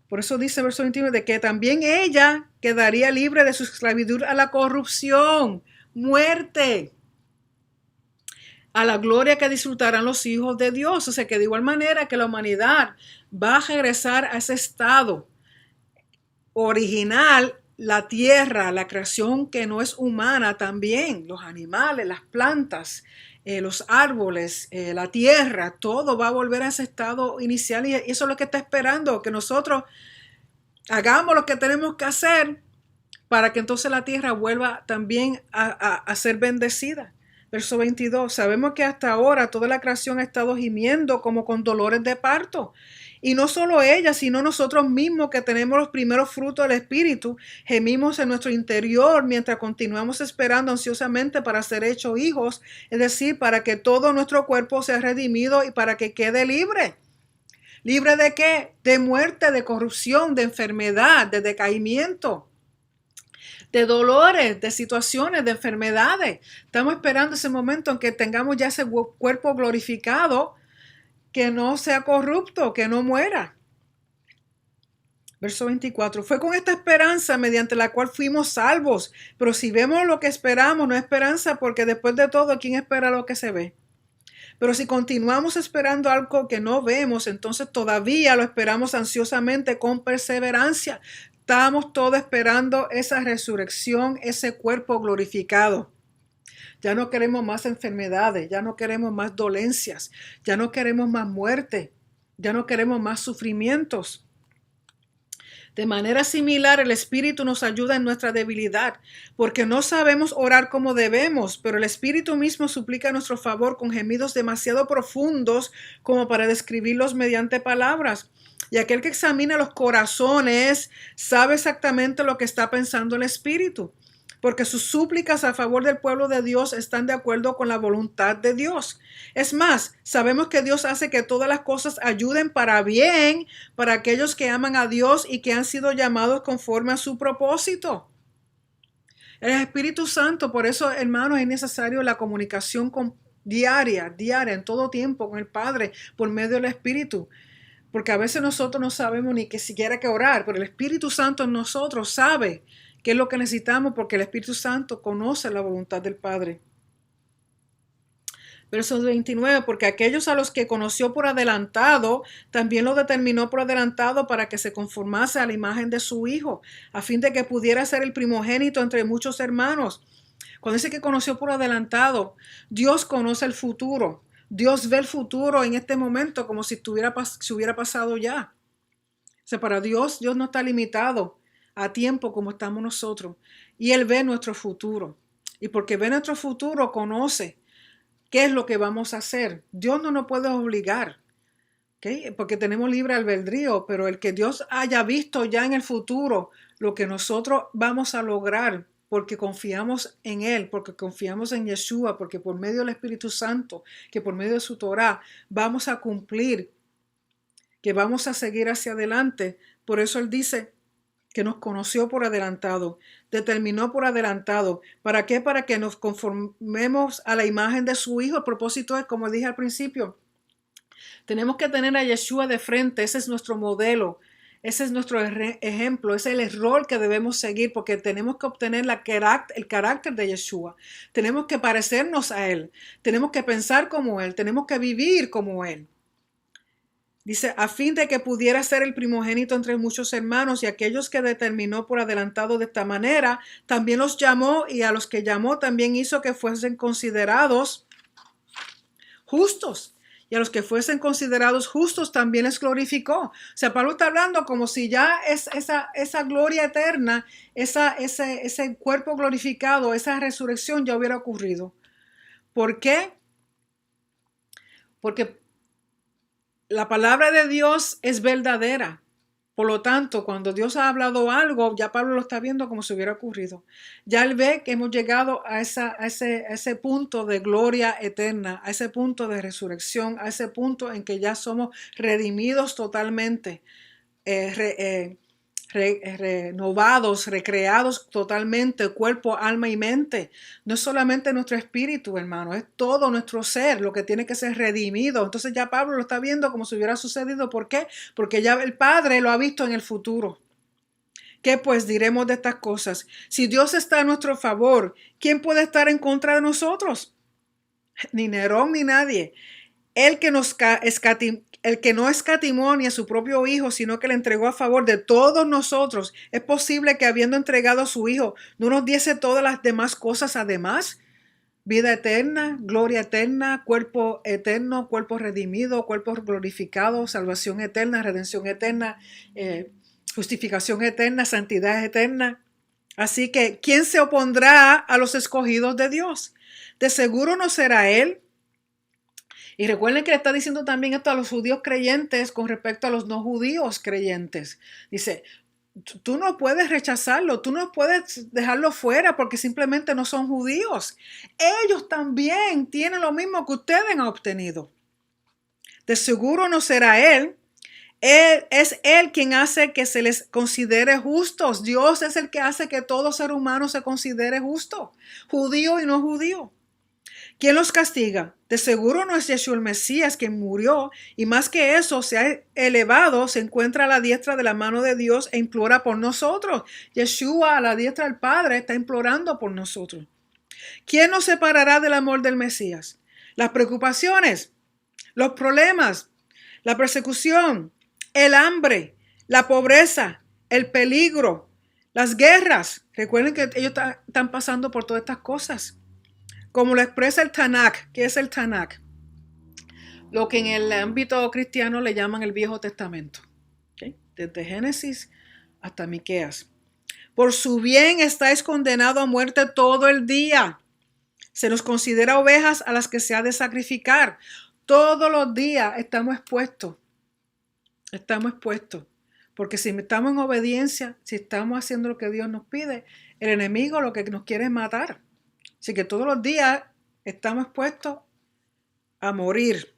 Por eso dice el verso 21 de que también ella quedaría libre de su esclavitud a la corrupción, muerte, a la gloria que disfrutarán los hijos de Dios. O sea que de igual manera que la humanidad va a regresar a ese estado original, la tierra, la creación que no es humana también, los animales, las plantas, los árboles, la tierra, todo va a volver a ese estado inicial y eso es lo que está esperando, que nosotros hagamos lo que tenemos que hacer para que entonces la tierra vuelva también a ser bendecida. Verso 22, sabemos que hasta ahora toda la creación ha estado gimiendo como con dolores de parto. Y no solo ella, sino nosotros mismos que tenemos los primeros frutos del Espíritu, gemimos en nuestro interior mientras continuamos esperando ansiosamente para ser hechos hijos, es decir, para que todo nuestro cuerpo sea redimido y para que quede libre. ¿Libre de qué? De muerte, de corrupción, de enfermedad, de decaimiento, de dolores, de situaciones, de enfermedades. Estamos esperando ese momento en que tengamos ya ese cuerpo glorificado, que no sea corrupto, que no muera. Verso 24. Fue con esta esperanza mediante la cual fuimos salvos. Pero si vemos lo que esperamos, no es esperanza, porque después de todo, ¿quién espera lo que se ve? Pero si continuamos esperando algo que no vemos, entonces todavía lo esperamos ansiosamente con perseverancia. Estamos todos esperando esa resurrección, ese cuerpo glorificado. Ya no queremos más enfermedades, ya no queremos más dolencias, ya no queremos más muerte, ya no queremos más sufrimientos. De manera similar, el Espíritu nos ayuda en nuestra debilidad, porque no sabemos orar como debemos, pero el Espíritu mismo suplica a nuestro favor con gemidos demasiado profundos como para describirlos mediante palabras. Y aquel que examina los corazones sabe exactamente lo que está pensando el Espíritu, porque sus súplicas a favor del pueblo de Dios están de acuerdo con la voluntad de Dios. Es más, sabemos que Dios hace que todas las cosas ayuden para bien para aquellos que aman a Dios y que han sido llamados conforme a su propósito. El Espíritu Santo, por eso, hermanos, es necesario la comunicación diaria, en todo tiempo con el Padre por medio del Espíritu. Porque a veces nosotros no sabemos ni que siquiera que orar, pero el Espíritu Santo en nosotros sabe qué es lo que necesitamos porque el Espíritu Santo conoce la voluntad del Padre. Verso 29, porque aquellos a los que conoció por adelantado, también los determinó por adelantado para que se conformase a la imagen de su Hijo, a fin de que pudiera ser el primogénito entre muchos hermanos. Cuando dice que conoció por adelantado, Dios conoce el futuro. Dios ve el futuro en este momento como si hubiera pasado ya. O sea, para Dios no está limitado a tiempo como estamos nosotros. Y Él ve nuestro futuro. Y porque ve nuestro futuro, conoce qué es lo que vamos a hacer. Dios no nos puede obligar, ¿okay? Porque tenemos libre albedrío, pero el que Dios haya visto ya en el futuro lo que nosotros vamos a lograr, porque confiamos en Él, porque confiamos en Yeshua, porque por medio del Espíritu Santo, que por medio de su Torah, vamos a cumplir, que vamos a seguir hacia adelante. Por eso Él dice que nos conoció por adelantado, determinó por adelantado. ¿Para qué? Para que nos conformemos a la imagen de su Hijo. El propósito es, como dije al principio, tenemos que tener a Yeshua de frente. Ese es nuestro modelo, ese es nuestro ejemplo, ese es el rol que debemos seguir, porque tenemos que obtener el carácter de Yeshua. Tenemos que parecernos a Él, tenemos que pensar como Él, tenemos que vivir como Él. Dice, a fin de que pudiera ser el primogénito entre muchos hermanos, y aquellos que determinó por adelantado de esta manera, también los llamó, y a los que llamó también hizo que fuesen considerados justos. Y a los que fuesen considerados justos también les glorificó. O sea, Pablo está hablando como si ya esa gloria eterna, ese cuerpo glorificado, esa resurrección ya hubiera ocurrido. ¿Por qué? Porque la palabra de Dios es verdadera. Por lo tanto, cuando Dios ha hablado algo, ya Pablo lo está viendo como si hubiera ocurrido. Ya él ve que hemos llegado a ese punto de gloria eterna, a ese punto de resurrección, a ese punto en que ya somos redimidos totalmente, renovados, recreados totalmente, cuerpo, alma y mente. No es solamente nuestro espíritu, hermano, es todo nuestro ser lo que tiene que ser redimido. Entonces ya Pablo lo está viendo como si hubiera sucedido. ¿Por qué? Porque ya el Padre lo ha visto en el futuro. ¿Qué pues diremos de estas cosas? Si Dios está a nuestro favor, ¿quién puede estar en contra de nosotros? Ni Nerón ni nadie. El que no escatimó ni a su propio Hijo, sino que le entregó a favor de todos nosotros, es posible que habiendo entregado a su Hijo, no nos diese todas las demás cosas además. Vida eterna, gloria eterna, cuerpo eterno, cuerpo redimido, cuerpo glorificado, salvación eterna, redención eterna, justificación eterna, santidad eterna. Así que, ¿quién se opondrá a los escogidos de Dios? De seguro no será Él. Y recuerden que le está diciendo también esto a los judíos creyentes con respecto a los no judíos creyentes. Dice, tú no puedes rechazarlo, tú no puedes dejarlo fuera porque simplemente no son judíos. Ellos también tienen lo mismo que ustedes han obtenido. De seguro no será Él. Es Él quien hace que se les considere justos. Dios es el que hace que todo ser humano se considere justo, judío y no judío. ¿Quién los castiga? De seguro no es Yeshua el Mesías quien murió y más que eso se ha elevado, se encuentra a la diestra de la mano de Dios e implora por nosotros. Yeshua a la diestra del Padre está implorando por nosotros. ¿Quién nos separará del amor del Mesías? Las preocupaciones, los problemas, la persecución, el hambre, la pobreza, el peligro, las guerras. Recuerden que ellos están pasando por todas estas cosas. Como lo expresa el Tanakh. ¿Qué es el Tanakh? Lo que en el ámbito cristiano le llaman el Viejo Testamento. ¿Okay? Desde Génesis hasta Miqueas. Por su bien estáis condenados a muerte todo el día. Se nos considera ovejas a las que se ha de sacrificar. Todos los días estamos expuestos. Estamos expuestos. Porque si estamos en obediencia, si estamos haciendo lo que Dios nos pide, el enemigo lo que nos quiere es matar. Así que todos los días estamos expuestos a morir.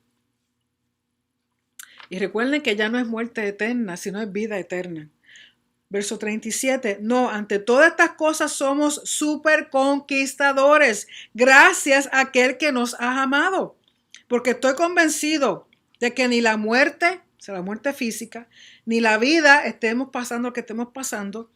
Y recuerden que ya no es muerte eterna, sino es vida eterna. Verso 37. No, ante todas estas cosas somos súper conquistadores, gracias a aquel que nos ha amado. Porque estoy convencido de que ni la muerte, o sea, la muerte física, ni la vida estemos pasando lo que estemos pasando,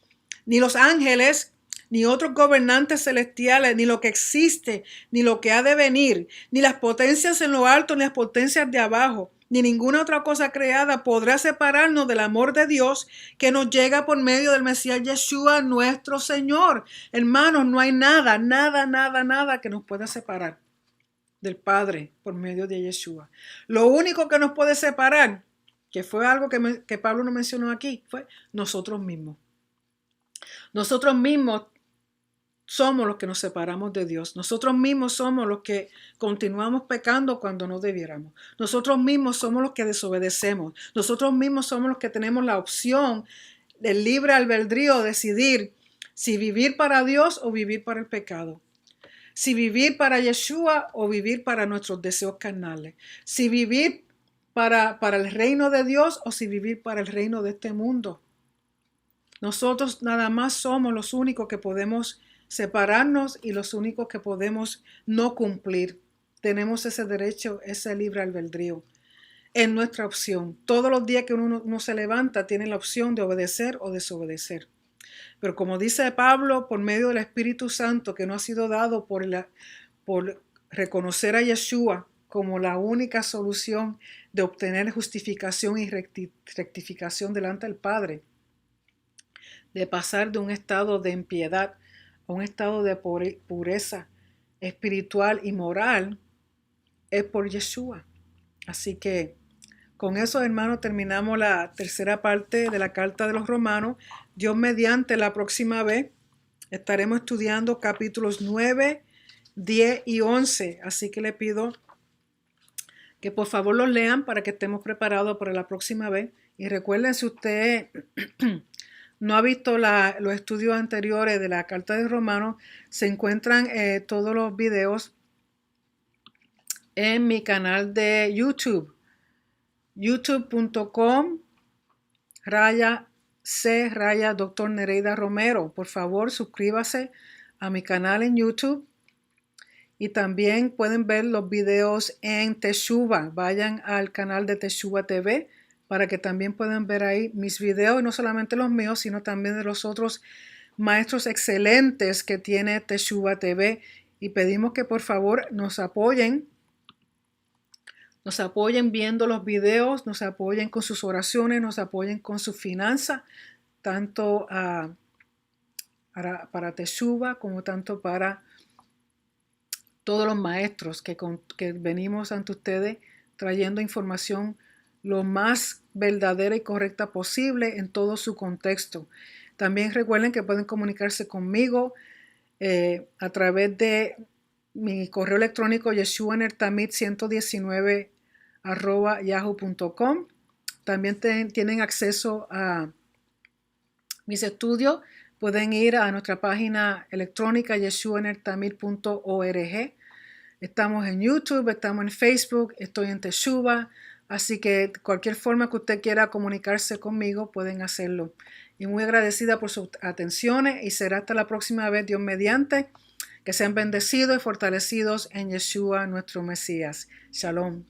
ni los ángeles, ni otros gobernantes celestiales, ni lo que existe, ni lo que ha de venir, ni las potencias en lo alto, ni las potencias de abajo, ni ninguna otra cosa creada podrá separarnos del amor de Dios que nos llega por medio del Mesías Yeshua, nuestro Señor. Hermanos, no hay nada, nada que nos pueda separar del Padre por medio de Yeshua. Lo único que nos puede separar, que fue algo que Pablo no mencionó aquí, fue nosotros mismos. Nosotros mismos somos los que nos separamos de Dios. Nosotros mismos somos los que continuamos pecando cuando no debiéramos. Nosotros mismos somos los que desobedecemos. Nosotros mismos somos los que tenemos la opción del libre albedrío de decidir si vivir para Dios o vivir para el pecado. Si vivir para Yeshua o vivir para nuestros deseos carnales. Si vivir para el reino de Dios o si vivir para el reino de este mundo. Nosotros nada más somos los únicos que podemos separarnos y los únicos que podemos no cumplir. Tenemos ese derecho, ese libre albedrío. Es nuestra opción. Todos los días que uno se levanta tiene la opción de obedecer o desobedecer. Pero como dice Pablo, por medio del Espíritu Santo que nos ha sido dado por reconocer a Yeshua como la única solución de obtener justificación y rectificación delante del Padre, de pasar de un estado de impiedad a un estado de pureza espiritual y moral, es por Yeshua. Así que con eso, hermanos, terminamos la tercera parte de la carta de los Romanos. Dios mediante, la próxima vez estaremos estudiando capítulos 9, 10 y 11. Así que le pido que por favor los lean para que estemos preparados para la próxima vez. Y recuerden, si usted no ha visto los estudios anteriores de la Carta de Romanos, se encuentran todos los videos en mi canal de YouTube, youtube.com Dr. Nereida Romero. Por favor, suscríbase a mi canal en YouTube. Y también pueden ver los videos en Teshuva. Vayan al canal de Teshuva TV para que también puedan ver ahí mis videos, y no solamente los míos, sino también de los otros maestros excelentes que tiene Teshuva TV. Y pedimos que por favor nos apoyen viendo los videos, nos apoyen con sus oraciones, nos apoyen con su finanza, tanto para Teshuva como tanto para todos los maestros que venimos ante ustedes trayendo información lo más verdadera y correcta posible en todo su contexto. También recuerden que pueden comunicarse conmigo a través de mi correo electrónico yeshuanertamit119@yahoo.com. También tienen acceso a mis estudios. Pueden ir a nuestra página electrónica yeshuanertamit.org. Estamos en YouTube, estamos en Facebook, estoy en Teshuva, así que cualquier forma que usted quiera comunicarse conmigo pueden hacerlo. Y muy agradecida por sus atenciones, y será hasta la próxima vez, Dios mediante. Que sean bendecidos y fortalecidos en Yeshua nuestro Mesías. Shalom.